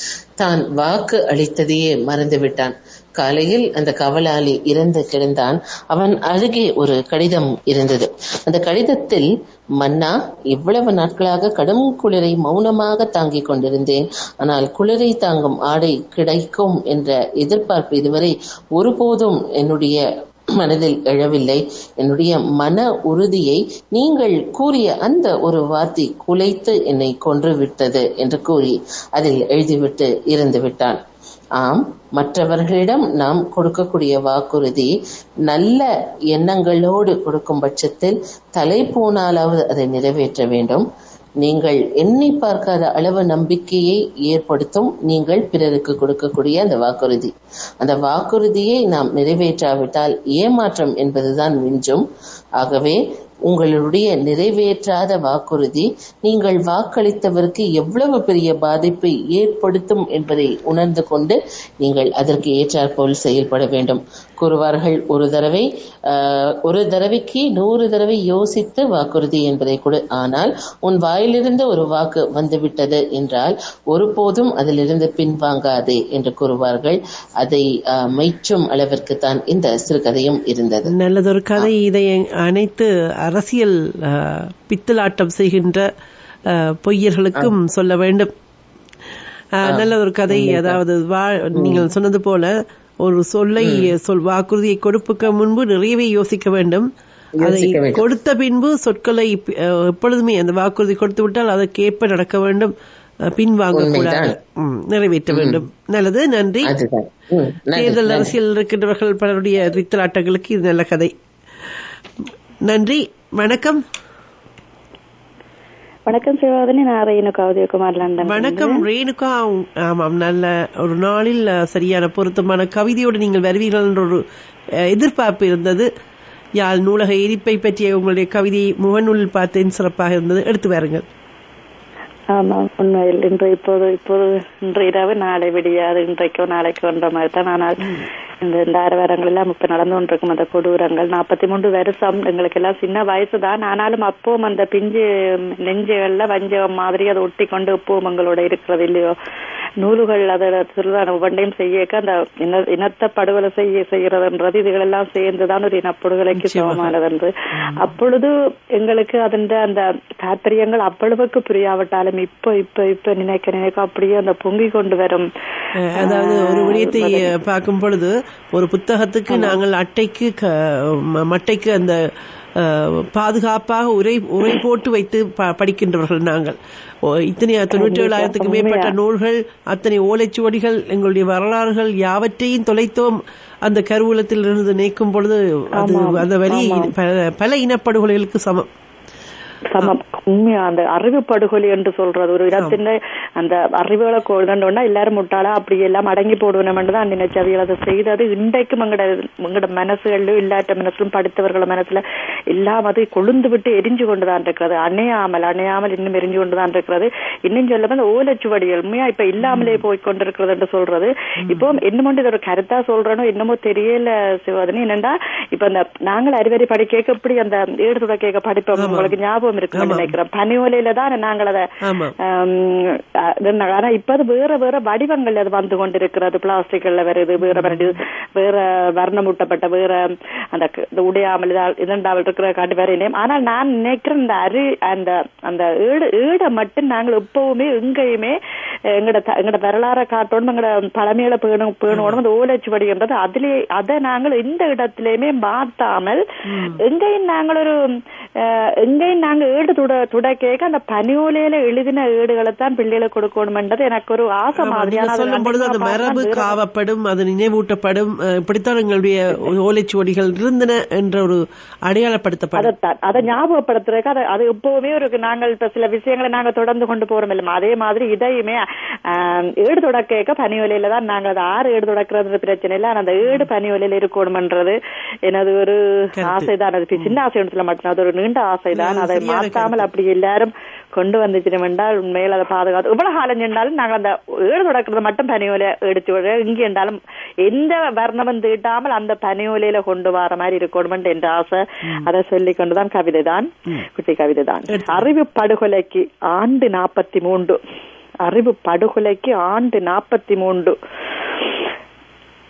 தான் வாக்கு அளித்ததையே மறந்துவிட்டான். காலையில் அந்த காவலாளி இறந்து கிடந்தான். அவன் அருகே ஒரு கடிதம் இருந்தது. அந்த கடிதத்தில், மன்னா, இவ்வளவு நாட்களாக கடும் குளிரை மௌனமாக தாங்கிக் கொண்டிருந்தேன். ஆனால் குளிரை தாங்கும் ஆடை கிடைக்கும் என்ற எதிர்பார்ப்பு இதுவரை ஒருபோதும் என்னுடைய மனதில் எழவில்லை. என்னுடைய மன உறுதியை நீங்கள் கூறிய அந்த ஒரு வார்த்தை குலைத்து என்னை கொன்று விட்டது என்று கூறி அதில் எழுதிவிட்டு இறந்து விட்டான். ஆம், மற்றவர்களிடம் நாம் கொடுக்கக்கூடிய வாக்குறுதி நல்ல எண்ணங்களோடு கொடுக்கும் பட்சத்தில் தலை போனாலாவது அதை நிறைவேற்ற வேண்டும். நீங்கள் எண்ணி பார்க்காத அளவு நம்பிக்கையை ஏற்படுத்தும் நீங்கள் பிறருக்கு கொடுக்கக்கூடிய அந்த வாக்குறுதி. அந்த வாக்குறுதியை நாம் நிறைவேற்றாவிட்டால் ஏமாற்றம் என்பதுதான் மிஞ்சும். ஆகவே உங்களுடைய நிறைவேற்றாத வாக்குறுதி நீங்கள் வாக்களித்தவருக்கு எவ்வளவு பெரிய பாதிப்பை ஏற்படுத்தும் என்பதை உணர்ந்து கொண்டு நீங்கள் அதற்கு ஏற்றாற்போல் செயல்பட வேண்டும். கூறுவார்கள், ஒரு தடவைக்கு 100 தடவை யோசித்து வாக்குறுதி என்பதை கொடு. ஆனால் உன் வாயிலிருந்து ஒரு வாக்கு வந்துவிட்டது என்றால் ஒருபோதும் அதிலிருந்து பின்வாங்காதே என்று கூறுவார்கள். அதை மெச்சும் அளவிற்கு தான் இந்த சிறுகதையும் இருந்தது. நல்லதொரு கதை. இதை அனைத்து அரசியல் பித்தலாட்டம் செய்கின்ற பொய்யர்களுக்கும் சொல்ல வேண்டும். நல்லதொரு கதை. அதாவது நீங்கள் சொன்னது போல ஒரு வாக்குறுதியை கொடுக்க முன்பு நிறையவே யோசிக்க வேண்டும். அதை கொடுத்த பின்பு சொற்களை எப்பொழுதுமே அந்த வாக்குறுதி கொடுத்து விட்டால் அதற்கேற்ப நடக்க வேண்டும், பின்வாங்கக்கூடாது, நிறைவேற்ற வேண்டும். நல்லது, நன்றி. தேர்தல் அரசியல் இருக்கின்றவர்கள் பலருடைய பித்தலாட்டங்களுக்கு இது நல்ல கதை. நன்றி. வணக்கம். வணக்கம் சிவாதனி, நான் ரேணுகா உதயகுமார் லண்டன். வணக்கம் ரேணுகா. ஆமாம், நல்ல ஒரு நாளில் சரியான பொருத்தமான கவிதையோடு நீங்கள் வருவீர்கள் என்ற ஒரு எதிர்பார்ப்பு இருந்தது. யாழ் நூலக எரிப்பை பற்றிய உங்களுடைய கவிதையை முகநூலில் பார்த்தேன், சிறப்பாக இருந்தது. எடுத்து வாருங்கள். ஆமாம், உண்மையில் இன்று இரவு நாளை விடியாது, இன்றைக்கோ நாளைக்கோ என்ற மாதிரி தான். ஆனால் இந்த வாரங்கள் எல்லாம் இப்ப நடந்து கொண்டிருக்கும் அந்த கொடூரங்கள் 43 வருஷம் எங்களுக்கு எல்லாம் சின்ன வயசுதான். ஆனாலும் அப்பவும் அந்த பிஞ்சு நெஞ்சுகள்ல வஞ்சகம் மாதிரி அதை ஒட்டி கொண்டு இப்பவும் எங்களோட இருக்கிறது இல்லையோ. நூல்கள் அதோட திருதான் ஒவ்வொன்றையும் செய்யக்க அந்த இனத்தை படுகொலை செய்கிறதுன்றது இதுகள் எல்லாம் சேர்ந்துதான் ஒரு இனப்படுகொலைக்கு சமமானது என்று. அப்பொழுது எங்களுக்கு அதன் அந்த தாற்பயங்கள் அவ்வளவுக்கு புரியாவிட்டாலும் இப்ப இப்ப இப்ப நினைக்க அப்படியே அந்த பொங்கி கொண்டு வரும். அதாவது ஒரு விடயத்தை பார்க்கும் பொழுது ஒரு புத்தகத்துக்கு நாங்கள் மட்டைக்கு அந்த பாதுகாப்பாக உரை போட்டு வைத்து படிக்கின்றவர்கள் நாங்கள். இத்தனை 97,000க்கு மேற்பட்ட நூல்கள், அத்தனை ஓலைச்சுவடிகள், எங்களுடைய வரலாறுகள் யாவற்றையும் தொலைத்தோம் அந்த கருவூலத்தில் இருந்து நீக்கும் பொழுது. அது அந்த வழி பல இனப்படுகொலைகளுக்கு சமம். உண்மையா அந்த அறிவு படுகொலை என்று சொல்றது ஒரு இடத்துல அந்த அறிவுகளை கொள்கண்டோன்னா எல்லாரும் முட்டாளா அப்படி எல்லாம் அடங்கி போடுவோம் தான் நினைச்சவியல் அதை செய்தது. இன்றைக்கும் எங்களோட மனசுகளிலும் இல்லாட்ட மனசுலும் படித்தவர்கள மனசுல எல்லாம் அது கொழுந்து விட்டு எரிஞ்சு கொண்டுதான் இருக்கிறது. அணையாமல் இன்னும் எரிஞ்சு கொண்டுதான் இருக்கிறது. இன்னும் சொல்ல அந்த ஓலைச்சுவடிகள் உண்மையா இப்ப இல்லாமலே போய் கொண்டிருக்கிறது என்று சொல்றது. இப்போ என்னமோ இது ஒரு கருத்தா சொல்றனோ என்னமோ தெரியல சிவாதனி. என்னண்டா இப்ப அந்த நாங்கள் அறிவறி படிக்க எப்படி அந்த ஏடுதுட கேட்க படிப்போம் உங்களுக்கு ஞாபகம் இருக்கு நினைக்கிறேன். பனியோலையில தான் நாங்கள் அதை ஆனா இப்ப அது வேற வடிவங்கள் அது வந்து கொண்டிருக்கிறது. பிளாஸ்டிக்ல வருது, வேற வர்ணமூட்டப்பட்ட வேற அந்த உடையாமல் இதண்டாமல் இருக்கிற காட்டு வேற இணையம். ஆனால் நான் நினைக்கிறேன் இந்த அந்த ஏடை மட்டும் நாங்கள் எப்பவுமே எங்கேயுமே எங்கட வரலாற காட்டணும், எங்கட பழமையில பேணணும். அந்த ஓலைச்சுவடி என்றது அதிலே அதை நாங்கள் எந்த இடத்திலேயுமே மாத்தாமல் எங்கேயும் நாங்கள் ஏடு துட கேட்க அந்த பனியோலையில எழுதின ஏடுகளை தான் பிள்ளைகளை கொடுக்கணும்ன்றது எனக்கு ஒரு ஆசை மாதிரியான. சொல்லும் பொழுது அது மரபு காவப்படும், அது நினைவூட்டப்படும். இப்படித்தான் எங்களுடைய ஓலைச்சுவடிகள் இருந்தன என்ற ஒரு அடையாளப்படுத்தப்படும். அதை ஞாபகப்படுத்துறதுக்கு அது எப்பவுமே ஒரு நாங்கள் இப்ப சில விஷயங்களை நாங்க தொடர்ந்து கொண்டு போறோம் இல்லமா, அதே மாதிரி இதையுமே ஏடு தொடக்க பனியோலையில தான் நாங்கள் அதை 6 ஏடு தொடக்கிறது பிரச்சனை இல்லை. அந்த ஏடு பனியோலையில இருக்கணும்ன்றது எனது ஒரு ஆசைதான். அது சின்ன ஆசை மட்டும் அது ஒரு நீண்ட ஆசைதான். அதை மாற்றாமல் அப்படி எல்லாரும் கொண்டு வந்துச்சிடும் என்றால் உண்மையில் அதை பாதுகாத்து இவ்வளவு காலம் சென்றாலும் நாங்கள் அந்த ஏடு தொடக்கிறது மட்டும் பனியோலைய எடுத்து இங்கே என்றாலும் எந்த வர்ணமும் தீட்டாமல் அந்த பனியோலையில கொண்டு வர மாதிரி இருக்கணும் என்ற ஆசை. அதை சொல்லிக் கொண்டுதான் கவிதை தான், குட்டி கவிதை தான். அறிவு படுகொலைக்கு ஆண்டு 43. அறிவு படுகொலைக்கு ஆண்டு 43.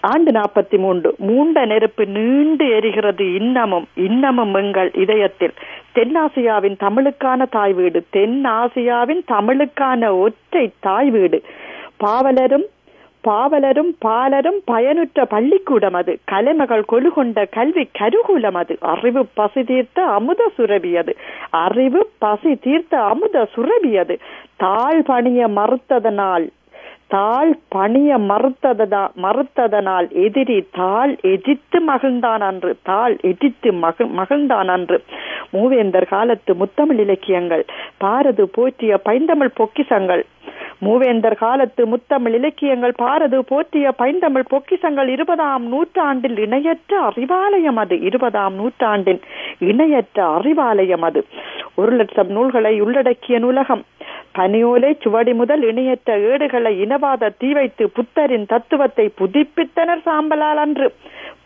ஆண்டு 43. மூண்ட நெருப்பு நீண்டு எரிகிறது இன்னமும் எங்கள் இதயத்தில். தென்னாசியாவின் தமிழுக்கான தாய் வீடு, தென்னாசியாவின் தமிழுக்கான ஒற்றை தாய் வீடு. பாவலரும் பயனுற்ற பள்ளிக்கூடம் அது. கலைமகள் கொழுகொண்ட கல்வி கருகூலம் அது. அறிவு பசி தீர்த்த அமுத சுரபியது. அறிவு பசி தீர்த்த அமுத சுரபியது. தாழ் பணிய மறுத்ததனால் எதிரி தாள் எதிர்த்து மகிழ்ந்தான் அன்று. மூவேந்தர் காலத்து முத்தமிழ் இலக்கியங்கள் பாரது போற்றிய பைந்தமிழ் பொக்கிசங்கள். மூவேந்தர் காலத்து முத்தமிழ் இலக்கியங்கள் பாரது போற்றிய பைந்தமிழ் பொக்கிசங்கள் 20ஆம் நூற்றாண்டில் இணையற்ற அறிவாலயம் அது. 20ஆம் நூற்றாண்டின் இணையற்ற அறிவாலயம் அது. 1,00,000 நூல்களை உள்ளடக்கிய நூலகம். பனியோலை சுவடி முதல் இணையற்ற ஏடுகளை இனவாத தீ வைத்து புத்தரின் தத்துவத்தை புதுப்பித்தனர் சாம்பலால் அன்று.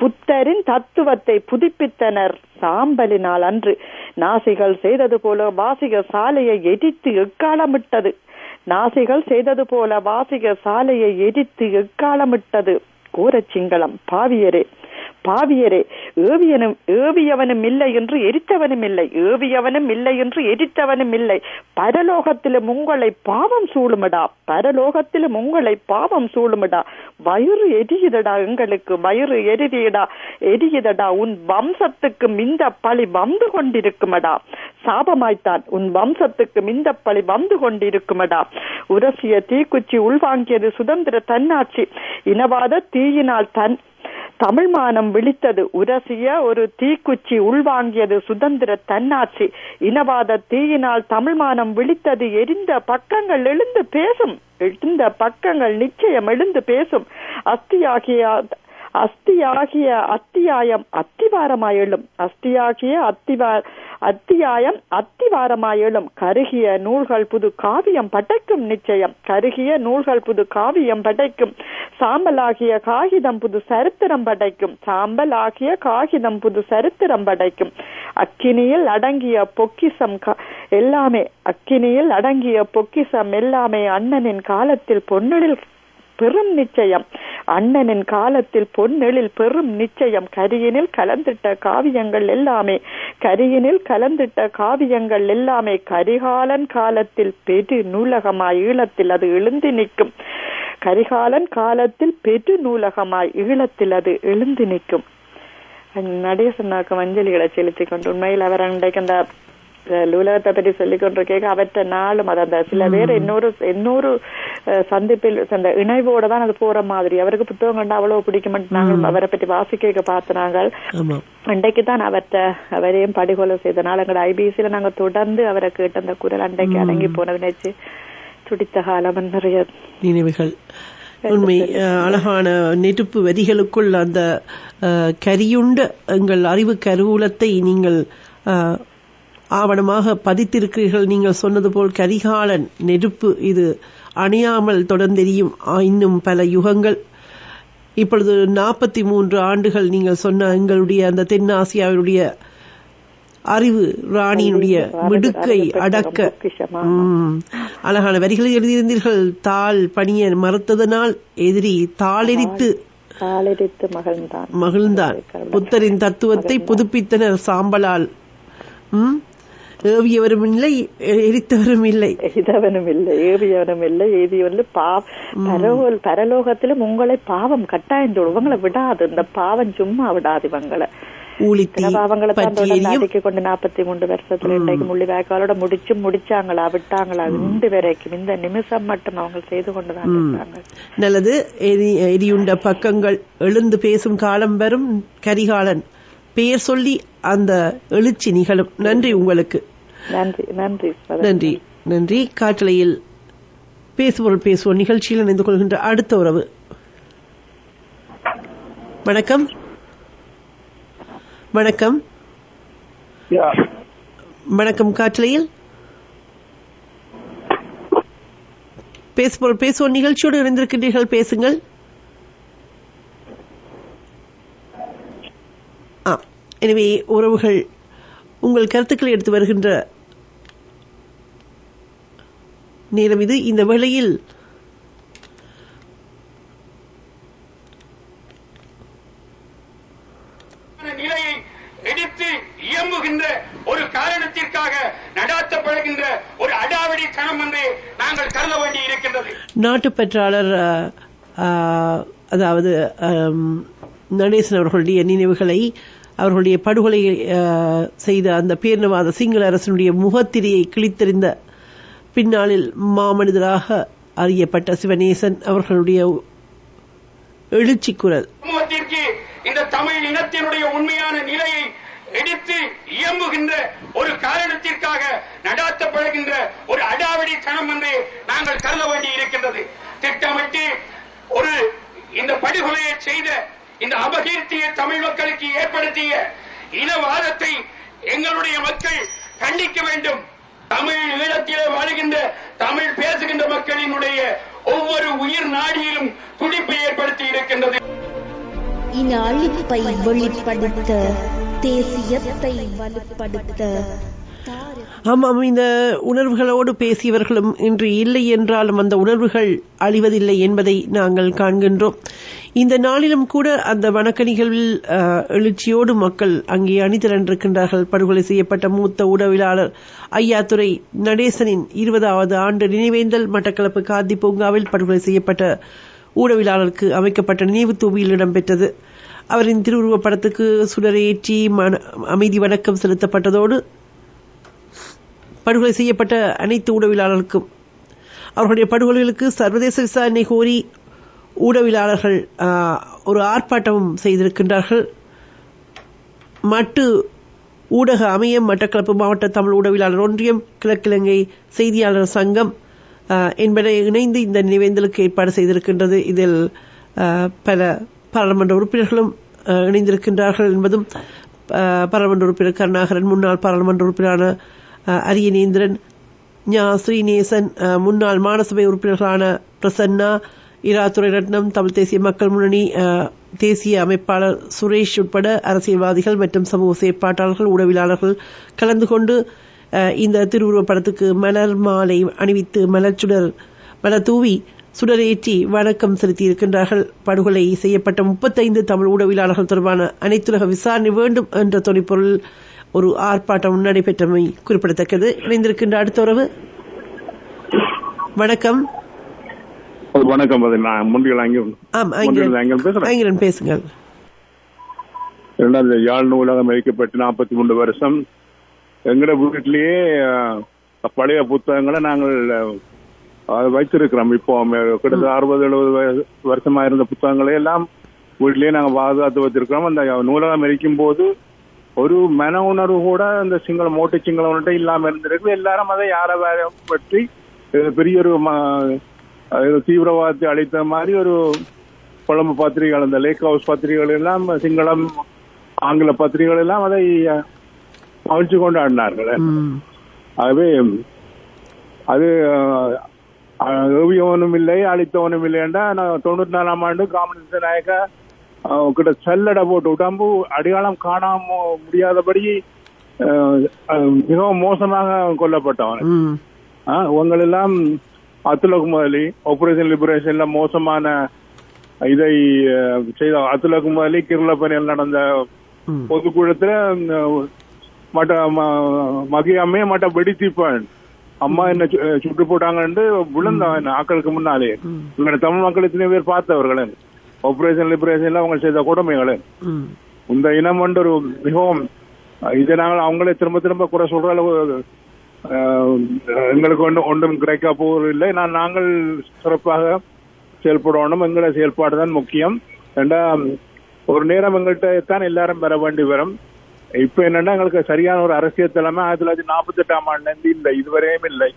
புத்தரின் தத்துவத்தை புதுப்பித்தனர் சாம்பலினால் அன்று. நாசிகள் செய்தது போல வாசிக சாலையை எரித்து எக்காலமிட்டது. நாசிகள் செய்தது போல வாசிக சாலையை எரித்து எக்காலமிட்டது. கோரச்சிங்களம் பாவியரே ஏவியவனும் இல்லை என்று எரித்தவனும் இல்லை. ஏவியவனும் இல்லை என்று எரித்தவனும் இல்லை. பரலோகத்திலும் உங்களை பாவம் சூழுமடா. பரலோகத்திலும் உங்களை பாவம் சூழுமடா. வயிறு எரியுதடா, எங்களுக்கு வயிறு எரியுதடா. உன் வம்சத்துக்கு இந்த பழி வந்து கொண்டிருக்குமடா. சாபமாய்த்தான் உன் வம்சத்துக்கு இந்த பழி வந்து கொண்டிருக்குமடா. உரசிய தீக்குச்சி உள்வாங்கியது சுதந்திர தன்னாட்சி. இனவாத தீயினால் தமிழ் மானம் விழித்தது. உரசிய ஒரு தீக்குச்சி உள்வாங்கியது சுதந்திர தன்னாட்சி. இனவாத தீயினால் தமிழ் மானம் விழித்தது. எரிந்த பக்கங்கள் எழுந்து பேசும். எழுந்த பக்கங்கள் நிச்சயம் எழுந்து பேசும். அஸ்தியாகிய அத்தியாயம் அத்திவாரமாயெழும். அத்தியாயம் அத்திவாரமாயெழும். கருகிய நூல்கள் புது காவியம் படைக்கும் நிச்சயம். கருகிய நூல்கள் புது காவியம் படைக்கும். சாம்பலாகிய காகிதம் புது சரித்திரம் படைக்கும். சாம்பலாகிய காகிதம் புது சரித்திரம் படைக்கும். அக்கினியில் அடங்கிய பொக்கிசம் எல்லாமே அண்ணனின் காலத்தில் பொன்னெழில் பெரும் நிச்சயம். அண்ணனின் காலத்தில் பொன்னெழில் பெரும் நிச்சயம். கரியினில் கலந்திட்ட காவியங்கள் எல்லாமே கரிகாலன் காலத்தில் பெரு நூலகமாய் ஈழத்தில் அது எழுந்து நிற்கும். கரிகாலன் காலத்தில் பெரு நூலகமாய் ஈழத்தில் அது எழுந்து நிற்கும். நடேசனாக்கு அஞ்சலிகளை செலுத்திக் கொண்டு உண்மையில் அவர் அன்றைக்கு அந்த உலகத்தை பற்றி சொல்லிக் கொண்டிருக்க அவற்ற நாளும் அது அந்த சில பேர் இன்னொரு சந்திப்பில் அந்த இணைவோட தான் அது போற மாதிரி. அவருக்கு புத்தகம் கண்டா அவ்வளவு பிடிக்க மாட்டேன். நாங்கள் அவரை பற்றி வாசிக்க பார்த்து நாங்கள் அன்றைக்கு தான் அவரையும் படுகொலை செய்தனால எங்களோட ஐபிசியில நாங்க தொடர்ந்து அவரை கேட்ட அந்த குரல் அன்றைக்கு அடங்கி போனது நினைச்சு துடித்த காலம் நிறைய நினைவுகள். உண்மை அழகான நெருப்பு வரிகளுக்குள் அந்த கரியுண்ட எங்கள் அறிவு கருவூலத்தை நீங்கள் ஆவணமாக பதித்திருக்கிறீர்கள். நீங்கள் சொன்னது போல் கரிகாலன் நெருப்பு இது அணையாமல் தொடர்ந்தெரியும் இன்னும் பல யுகங்கள். இப்பொழுது 43 ஆண்டுகள் நீங்கள் சொன்ன எங்களுடைய அந்த தென்னாசியாவினுடைய அறிவு ராணியினுடைய மிடுக்கை அடக்க அழகான வரிகளை எழுதியிருந்தீர்கள். தாள் பணிய மறுத்ததனால் எதிரி தாளெரித்து மகிழ்ந்தான். புத்தரின் தத்துவத்தை புதுப்பித்தனர் சாம்பலால். ஏவியவரும் இல்லை எரித்தவரும் இல்லை ஏவியவரும் இல்லை எய்தியவர்கள் பரலோகத்திலும் உங்களை பாவம் கட்டாயம் உங்களை விடாது. இந்த பாவம் சும்மா விடாது இவங்களை. பாவங்களை கொண்டு 43 வருஷத்துல இன்றைக்கு முள்ளிவாய்க்காலோட முடிச்சாங்களா விட்டாங்களா இன்று வரைக்கும் இந்த நிமிஷம் மட்டும் அவங்க செய்து கொண்டுதான் இருக்காங்க. நல்லது. எரியுண்ட பக்கங்கள் எழுந்து பேசும் காலம் வரும். கரிகாலன் பெயர் சொல்லி அந்த எழுச்சி நிகழும். நன்றி உங்களுக்கு. நன்றி நன்றி நன்றி நன்றி. காற்றலையில் பேசுபொருள் பேசுவோம் நிகழ்ச்சியில் இணைந்து கொள்கின்ற அடுத்த உறவு. வணக்கம். வணக்கம். வணக்கம். காற்றலையில் பேசுபொருள் பேசுவோம் நிகழ்ச்சியோடு இணைந்திருக்கின்றீர்கள். பேசுங்கள். எனவே உறவுகள் உங்கள் கருத்துக்களை எடுத்து வருகின்ற நேரம் இது. இந்த வேளையில் நிலையை எடுத்து இயம்புகின்ற ஒரு காரணத்திற்காக நடாத்தப்படுகின்ற ஒரு அடாவடி கணம் என்று நாங்கள் கருத வேண்டி இருக்கின்றது. நாட்டுப்பற்றாளர் அதாவது நடேசன் அவர்களுடைய நினைவுகளை அவர்களுடைய படுகொலை செய்த அந்த பேரினவாத சிங்கள அரசனுடைய முகத்திரையை கிழித்தெறிந்த பின்னாளில் மாமனிதராக அறியப்பட்ட சிவநேசன் அவர்களுடைய எழுச்சி குரல். சமூகத்திற்கு இந்த தமிழ் இனத்தினுடைய உண்மையான நிலையை எடுத்து இயம்புகின்ற ஒரு காரணத்திற்காக நடாத்தப்படுகின்ற ஒரு அடாவடி கணம் என்று நாங்கள் கருத வேண்டி இருக்கின்றது. திட்டமிட்டு ஒரு இந்த படுகொலையை செய்த இந்த அபகீர்த்தியை தமிழ் மக்களுக்கு ஏற்படுத்திய இனவாதத்தை எங்களுடைய மக்கள் கண்டிக்க வேண்டும். தமிழ் ஈழத்திலே வாழ்கின்ற தமிழ் பேசுகின்ற மக்களினுடைய ஒவ்வொரு உயிர் நாடியிலும் துடிப்பை ஏற்படுத்தி இருக்கின்றது. இன அழிப்பை வெளிப்படுத்த தேசியத்தை வலுப்படுத்த. ஆமாம், இந்த உணர்வுகளோடு பேசியவர்களும் இன்று இல்லை என்றாலும் அந்த உணர்வுகள் அழிவதில்லை என்பதை நாங்கள் காண்கின்றோம். இந்த நாளிலும் கூட அந்த வணக்க நிகழ்வில் எழுச்சியோடு மக்கள் அங்கே அணிதிரண்டிருக்கின்றார்கள். படுகொலை செய்யப்பட்ட மூத்த ஊடகவியலாளர் ஐயாத்துரை நடேசனின் 20வது ஆண்டு நினைவேந்தல் மட்டக்களப்பு காந்தி பூங்காவில் படுகொலை செய்யப்பட்ட ஊடகவியலாளருக்கு அமைக்கப்பட்ட நினைவு தூவியில் இடம்பெற்றது. அவரின் திருவுருவப் படத்துக்கு சுடரேற்றி அமைதி வணக்கம் செலுத்தப்பட்டதோடு படுகொலை செய்யப்பட்ட அனைத்து ஊடகவியலாளர்களுக்கும் அவர்களுடைய படுகொலைகளுக்கு சர்வதேச விசாரணை கோரி ஊடகவியலாளர்கள் ஒரு ஆர்ப்பாட்டமும் செய்திருக்கின்றார்கள். மட்டு ஊடக அமையம், மட்டக்களப்பு மாவட்ட தமிழ் ஊடகவியலாளர் ஒன்றியம், கிழக்கிழங்கை செய்தியாளர் சங்கம் என்பதை இணைந்து இந்த நினைவேந்தலுக்கு ஏற்பாடு செய்திருக்கின்றது. இதில் பல பாராளுமன்ற உறுப்பினர்களும் இணைந்திருக்கின்றார்கள் என்பதும் பாராளுமன்ற உறுப்பினர் கருணாகரன், முன்னாள் பாராளுமன்ற உறுப்பினரான அரியநேந்திரன், ஸ்ரீநேசன், முன்னாள் மாநசபை உறுப்பினர்களான பிரசன்னா, இராத்துறை ரத்னம், தமிழ் தேசிய மக்கள் முன்னணி தேசிய அமைப்பாளர் சுரேஷ் உட்பட அரசியல்வாதிகள் மற்றும் சமூக செயற்பாட்டாளர்கள், ஊடகவியலாளர்கள் கலந்து கொண்டு இந்த திருவுருவப் படத்துக்கு மலர் மாலை அணிவித்து மலர் தூவி சுடரேற்றி வணக்கம் செலுத்தியிருக்கின்றார்கள். படுகொலை செய்யப்பட்ட 35 தமிழ் ஊடகவியலாளர்கள் தொடர்பான அனைத்துலக விசாரணை வேண்டும் என்ற துணைப்பொருள் ஒரு ஆர்ப்பாட்டம் நடைபெற்றமை குறிப்பிடத்தக்கது. இணைந்திருக்கின்ற அடுத்த உறவு. வணக்கம். வணக்கம். ஆங்கிலன் பேசுங்கள். இரண்டாவது யாழ் நூலகம் வைக்கப்பட்டு 43 வருஷம். எங்கட வீட்டிலேயே பழைய புத்தகங்களை நாங்கள் வைத்திருக்கிறோம். இப்போ கிட்டத்தட்ட 60-70 வருஷமா இருந்த புத்தகங்களை எல்லாம் வீட்டிலேயே நாங்கள் பாதுகாத்து வச்சிருக்கிறோம். அந்த நூலகம் இருக்கும் போது ஒரு மன உணர்வு கூட அந்த சிங்களம் மோட்டு சிங்களம் இல்லாம இருந்திருக்கு. எல்லாரும் அதை யாரை பற்றி பெரிய ஒரு தீவிரவாதத்தை அளித்த மாதிரி ஒரு கொழம்பு பத்திரிகைகள், அந்த லேக் ஹவுஸ் பத்திரிகைகள் எல்லாம், சிங்களம் ஆங்கில பத்திரிகைகள் எல்லாம் அதை மகிழ்ச்சி கொண்டாடினார்கள். ஆகவே அது ஏவியவனும் இல்லை அழித்தவனும் இல்லைன்னா 94ஆம் ஆண்டு காமராஜர் நாயக்கா கிட்ட செல்லடை போட்டு உடம்பு அடையாளம் காணாம முடியாதபடி மிகவும் மோசமாக கொல்லப்பட்டவன். உங்களெல்லாம் அத்துலக் முதலி ஆபரேஷன் லிபரேஷன்ல மோசமான இதை செய்த அத்துலக் முதலி கிருளப்பனில் நடந்த பொதுக்கூடத்துல மகியம்மே மட்ட வெடித்திப்பான் அம்மா என்ன சுட்டு போட்டாங்கன்னு விழுந்தவன் ஆக்களுக்கு முன்னாலே. இவங்க தமிழ் மக்கள் இத்தனை பேர் பார்த்தவர்கள் ஆபரேஷன் லிபரேஷன்ல அவங்க செய்த கொடுமைகள். இந்த இனம் வந்து ஒரு மிகவும் இதை நாங்கள் அவங்களே திரும்ப திரும்ப குறை சொல்ற அளவு எங்களுக்கு ஒன்றும் கிடைக்க போவதில்லை. நாங்கள் சிறப்பாக செயல்படணும். எங்களோட செயல்பாடு தான் முக்கியம். ஒரு நேரம் எங்கள்கிட்ட தான் எல்லாரும் பெற வேண்டி வரும். இப்ப என்னன்னா எங்களுக்கு சரியான ஒரு அரசியல் தலைமை 1948ஆம் ஆண்டுல இருந்து இல்லை, இதுவரையும் இல்லை.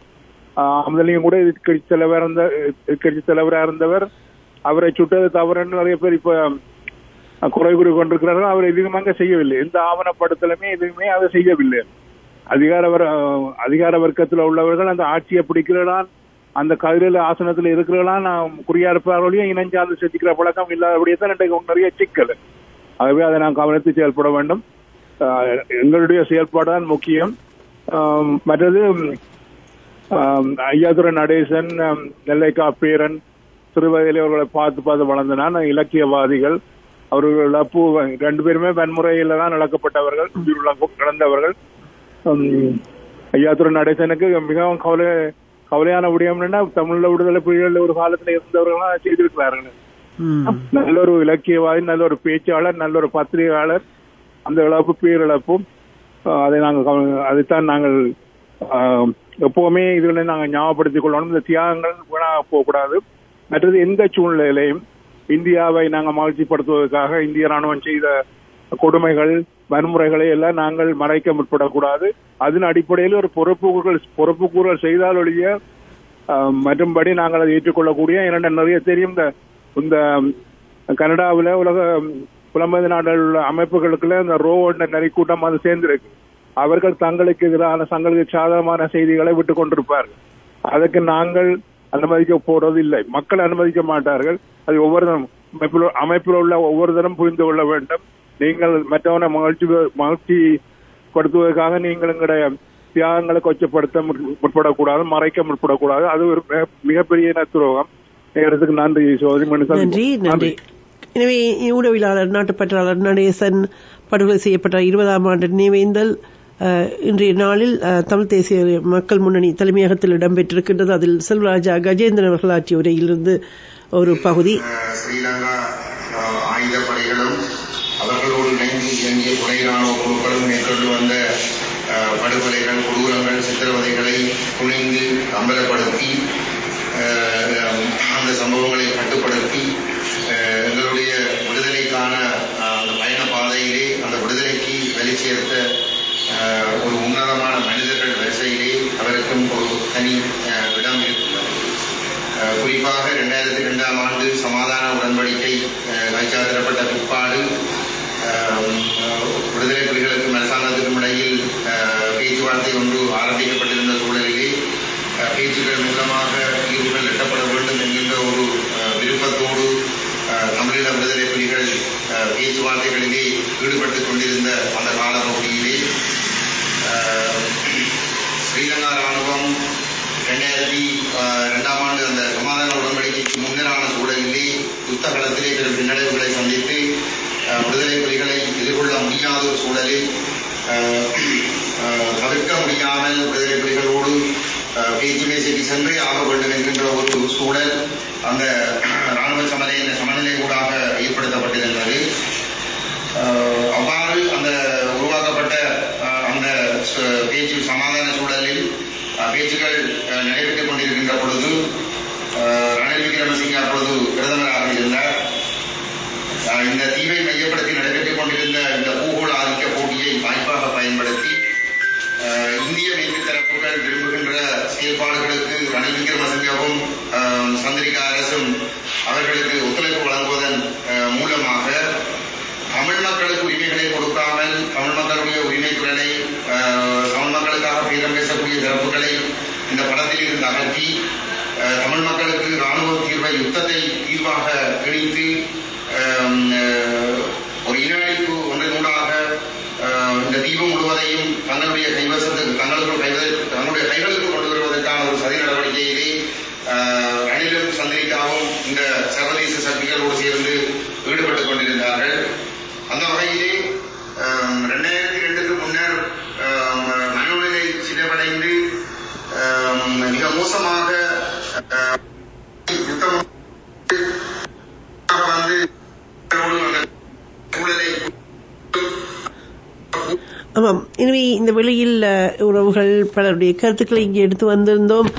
முதலையும் கூட எதிர்கட்சி தலைவராக இருந்தவர் அவரை சுட்டது தவறுன்னு நிறைய பேர் இப்ப குறை கூறி கொண்டிருக்கிறார்கள். அவர் எதுவுமே செய்யவில்லை. எந்த ஆவணப்படுத்தலுமே எதுவுமே அதை செய்யவில்லை. அதிகார வர்க்கத்தில் உள்ளவர்கள் அந்த ஆட்சியை பிடிக்கிறான், அந்த கதிரில ஆசனத்தில் இருக்கிறான் குறியா இருப்பார்களையும் இணைஞ்சாந்து செஞ்சுக்கிற பழக்கம் இல்லாதபடியே தான் இன்றைக்கு நிறைய சிக்கல். ஆகவே அதை நாம் கவனித்து செயல்பட வேண்டும். எங்களுடைய செயல்பாடு தான் முக்கியம். மற்றது ஐயாதுரை நடேசன், நெல்லைக்கா பேரன் சிறுவயதிலே அவர்களை பார்த்து வளர்ந்தனான். இலக்கியவாதிகள் அவர்கள் 2 பேருமே வன்முறையில தான் இழக்கப்பட்டவர்கள், இழந்தவர்கள். ஐயாதுரை நடேசனுக்கு மிகவும் கவலையான விடயம்னா தமிழ்ல விடுதலை புலிகள் ஒரு காலத்துல இருந்தவர்கள் செய்திருக்கிறார்கள். நல்ல ஒரு இலக்கியவாதி, நல்ல ஒரு பேச்சாளர், நல்ல ஒரு பத்திரிகையாளர். அந்த இழப்பு பேரிழப்பும் அதைத்தான் நாங்கள் எப்பவுமே இதுல நாங்கள் ஞாபகப்படுத்திக் கொள்ளணும். இந்த தியாகங்கள் வீணாக போகக்கூடாது. மற்றது எந்த சூழ்நிலையிலையும் இந்தியாவை நாங்கள் மகிழ்ச்சிப்படுத்துவதற்காக இந்திய ராணுவம் செய்த கொடுமைகள் வன்முறைகளை எல்லாம் நாங்கள் மறைக்க முற்படக்கூடாது. அதன் அடிப்படையில் ஒரு பொறுப்புக்கூறல் செய்தால் ஒழிய மற்றும்படி நாங்கள் அதை ஏற்றுக்கொள்ளக்கூடிய நிறைய தெரியும். இந்த கனடாவில் உலக புலம்பெயர்ந்த நாடுகள் உள்ள அமைப்புகளுக்குள்ள இந்த ரோவோட நெறிக்கூட்டம் அது சேர்ந்திருக்கு. அவர்கள் தங்களுக்கு எதிரான தங்களுக்கு சாதகமான செய்திகளை விட்டுக் கொண்டிருப்பார்கள். அதற்கு நாங்கள் அனுமதிக்க போறது இல்லை. மக்கள் அனுமதிக்க மாட்டார்கள். அது ஒவ்வொருத்தரும் அமைப்பில் உள்ள ஒவ்வொருத்தரும் புரிந்து கொள்ள வேண்டும். நீங்கள் மற்றவனை மகிழ்ச்சிப்படுத்துவதற்காக நீங்கள் எங்களுடைய தியாகங்களை கொச்சப்படுத்த முற்படக்கூடாது, மறைக்க முற்படக்கூடாது. அது ஒரு மிகப்பெரிய துரோகம். நேரத்துக்கு நன்றி சோதரி. நன்றி. எனவே ஊடகவியலாளர் நாட்டுப்பற்றாளர் நடேசன் படுகொலை செய்யப்பட்ட 20ஆம் ஆண்டு நினைவேந்தல் இன்றைய நாளில் தமிழ் தேசிய மக்கள் முன்னணி தலைமையகத்தில் இடம்பெற்றிருக்கின்றது. அதில் செல்வராஜா கஜேந்திரன் அவர்கள் ஆற்றிய உரையிலிருந்து ஒரு பகுதி. ஸ்ரீலங்கா ஆயுதப்படைகளும் அவர்களோடு இணைந்து இயங்கிய துணை ராணுவ குழுக்களும் மேற்கொண்டு வந்த படுகொலைகள், கொடூரங்கள், சித்திரவதைகளை துணிந்து அம்பலப்படுத்தி அந்த சம்பவங்களை கட்டுப்படுத்தி எங்களுடைய விடுதலைக்கான அந்த பயண பாதையிலே அந்த விடுதலைக்கு வெளிச்சேர்த்த ஒரு உன்னதமான மனிதர்கள் வரிசையிலே அவருக்கும் ஒரு தனி இடம் இருக்கின்றது. குறிப்பாக 2002ஆம் ஆண்டு சமாதான உடன்படிக்கை கைச்சாத்திடப்பட்ட பிற்பாடு விடுதலை புலிகளுக்கும் அரசாங்கத்துக்கும் இடையில் பேச்சுவார்த்தை ஒன்று ஆரம்பிக்கப்பட்டிருந்த சூழலிலே பேச்சுக்கள் மூலமாக தீர்வுகள் எட்டப்பட வேண்டும் என்கின்ற ஒரு விருப்பத்தோடு தமிழீழ விடுதலை புலிகள் பேச்சுவார்த்தைகளிலே ஈடுபட்டுக் கொண்டிருந்த அந்த காலப்பகுதியிலே ஸ்ரீலங்கா ராணுவம் 2002ஆம் ஆண்டு அந்த சமாதான உடன்படிக்கைக்கு முன்னரான சூழலிலே யுத்த களத்திலே பெரும் பின்னடைவுகளை சந்தித்து விடுதலை புலிகளை எதிர்கொள்ள முடியாத ஒரு சூழலில் தவிர்க்க முடியாமல் விடுதலை புலிகளோடு பேச்சு மேசைக்கு சென்றே ஆக வேண்டும் என்கின்ற ஒரு சூழல் அந்த ராணுவ சமநிலை ஊடாக ஏற்படுத்தப்பட்டிருந்தது. அவ்வாறு பேச்சு சமாதான சூழலில் பேச்சுக்கள் நடைபெற்றுக் கொண்டிருக்கின்ற பொழுது ரணில் விக்ரமசிங்கே அப்பொழுது பிரதமராக இருந்தார். இந்த தீவை மையப்படுத்தி நடைபெற்றுக் கொண்டிருந்த இந்த பூகோள ஆதிக்க போட்டியை வாய்ப்பாக பயன்படுத்தி இந்திய மேற்கு தரப்புகள் விரும்புகின்ற செயல்பாடுகளுக்கு ரணில் விக்ரமசிங்கவும் சந்திரிகா அரசும் அவர்களுக்கு ஒத்துழைப்பு வழங்குவதன் மூலமாக தமிழ் மக்களுக்கு உரிமைகளை கொடுக்காமல் தமிழ் மக்களுடைய உரிமை குரலை தமிழ் மக்களுக்காக பேரம் பேசக்கூடிய தரப்புகளை இந்த படத்தில் இருந்து அகற்றி தமிழ் மக்களுக்கு ராணுவ தீர்வை யுத்தத்தை தீர்வாக திணித்து ஒரு இன அழிப்பு ஒன்றினூடாக இந்த தீவு முழுவதையும் தங்களுடைய கைகளுக்கு கொண்டு வருவதற்கான ஒரு சதி நடவடிக்கையிலே ரணிலும் சந்திரிகாவும் இந்த சர்வதேச சக்திகளோடு சேர்ந்து ஈடுபட்டுக் கொண்டிருந்தார்கள். அந்த வகையிலே 2002க்கு முன்னர் மனோநிலை சிதைவடைந்து மிக மோசமாக யுத்தம் வந்து சூழலை. ஆமாம். எனவே இந்த வெளியில் உறவுகள் பலருடைய கருத்துக்களை இங்கே எடுத்து வந்திருந்தோம்.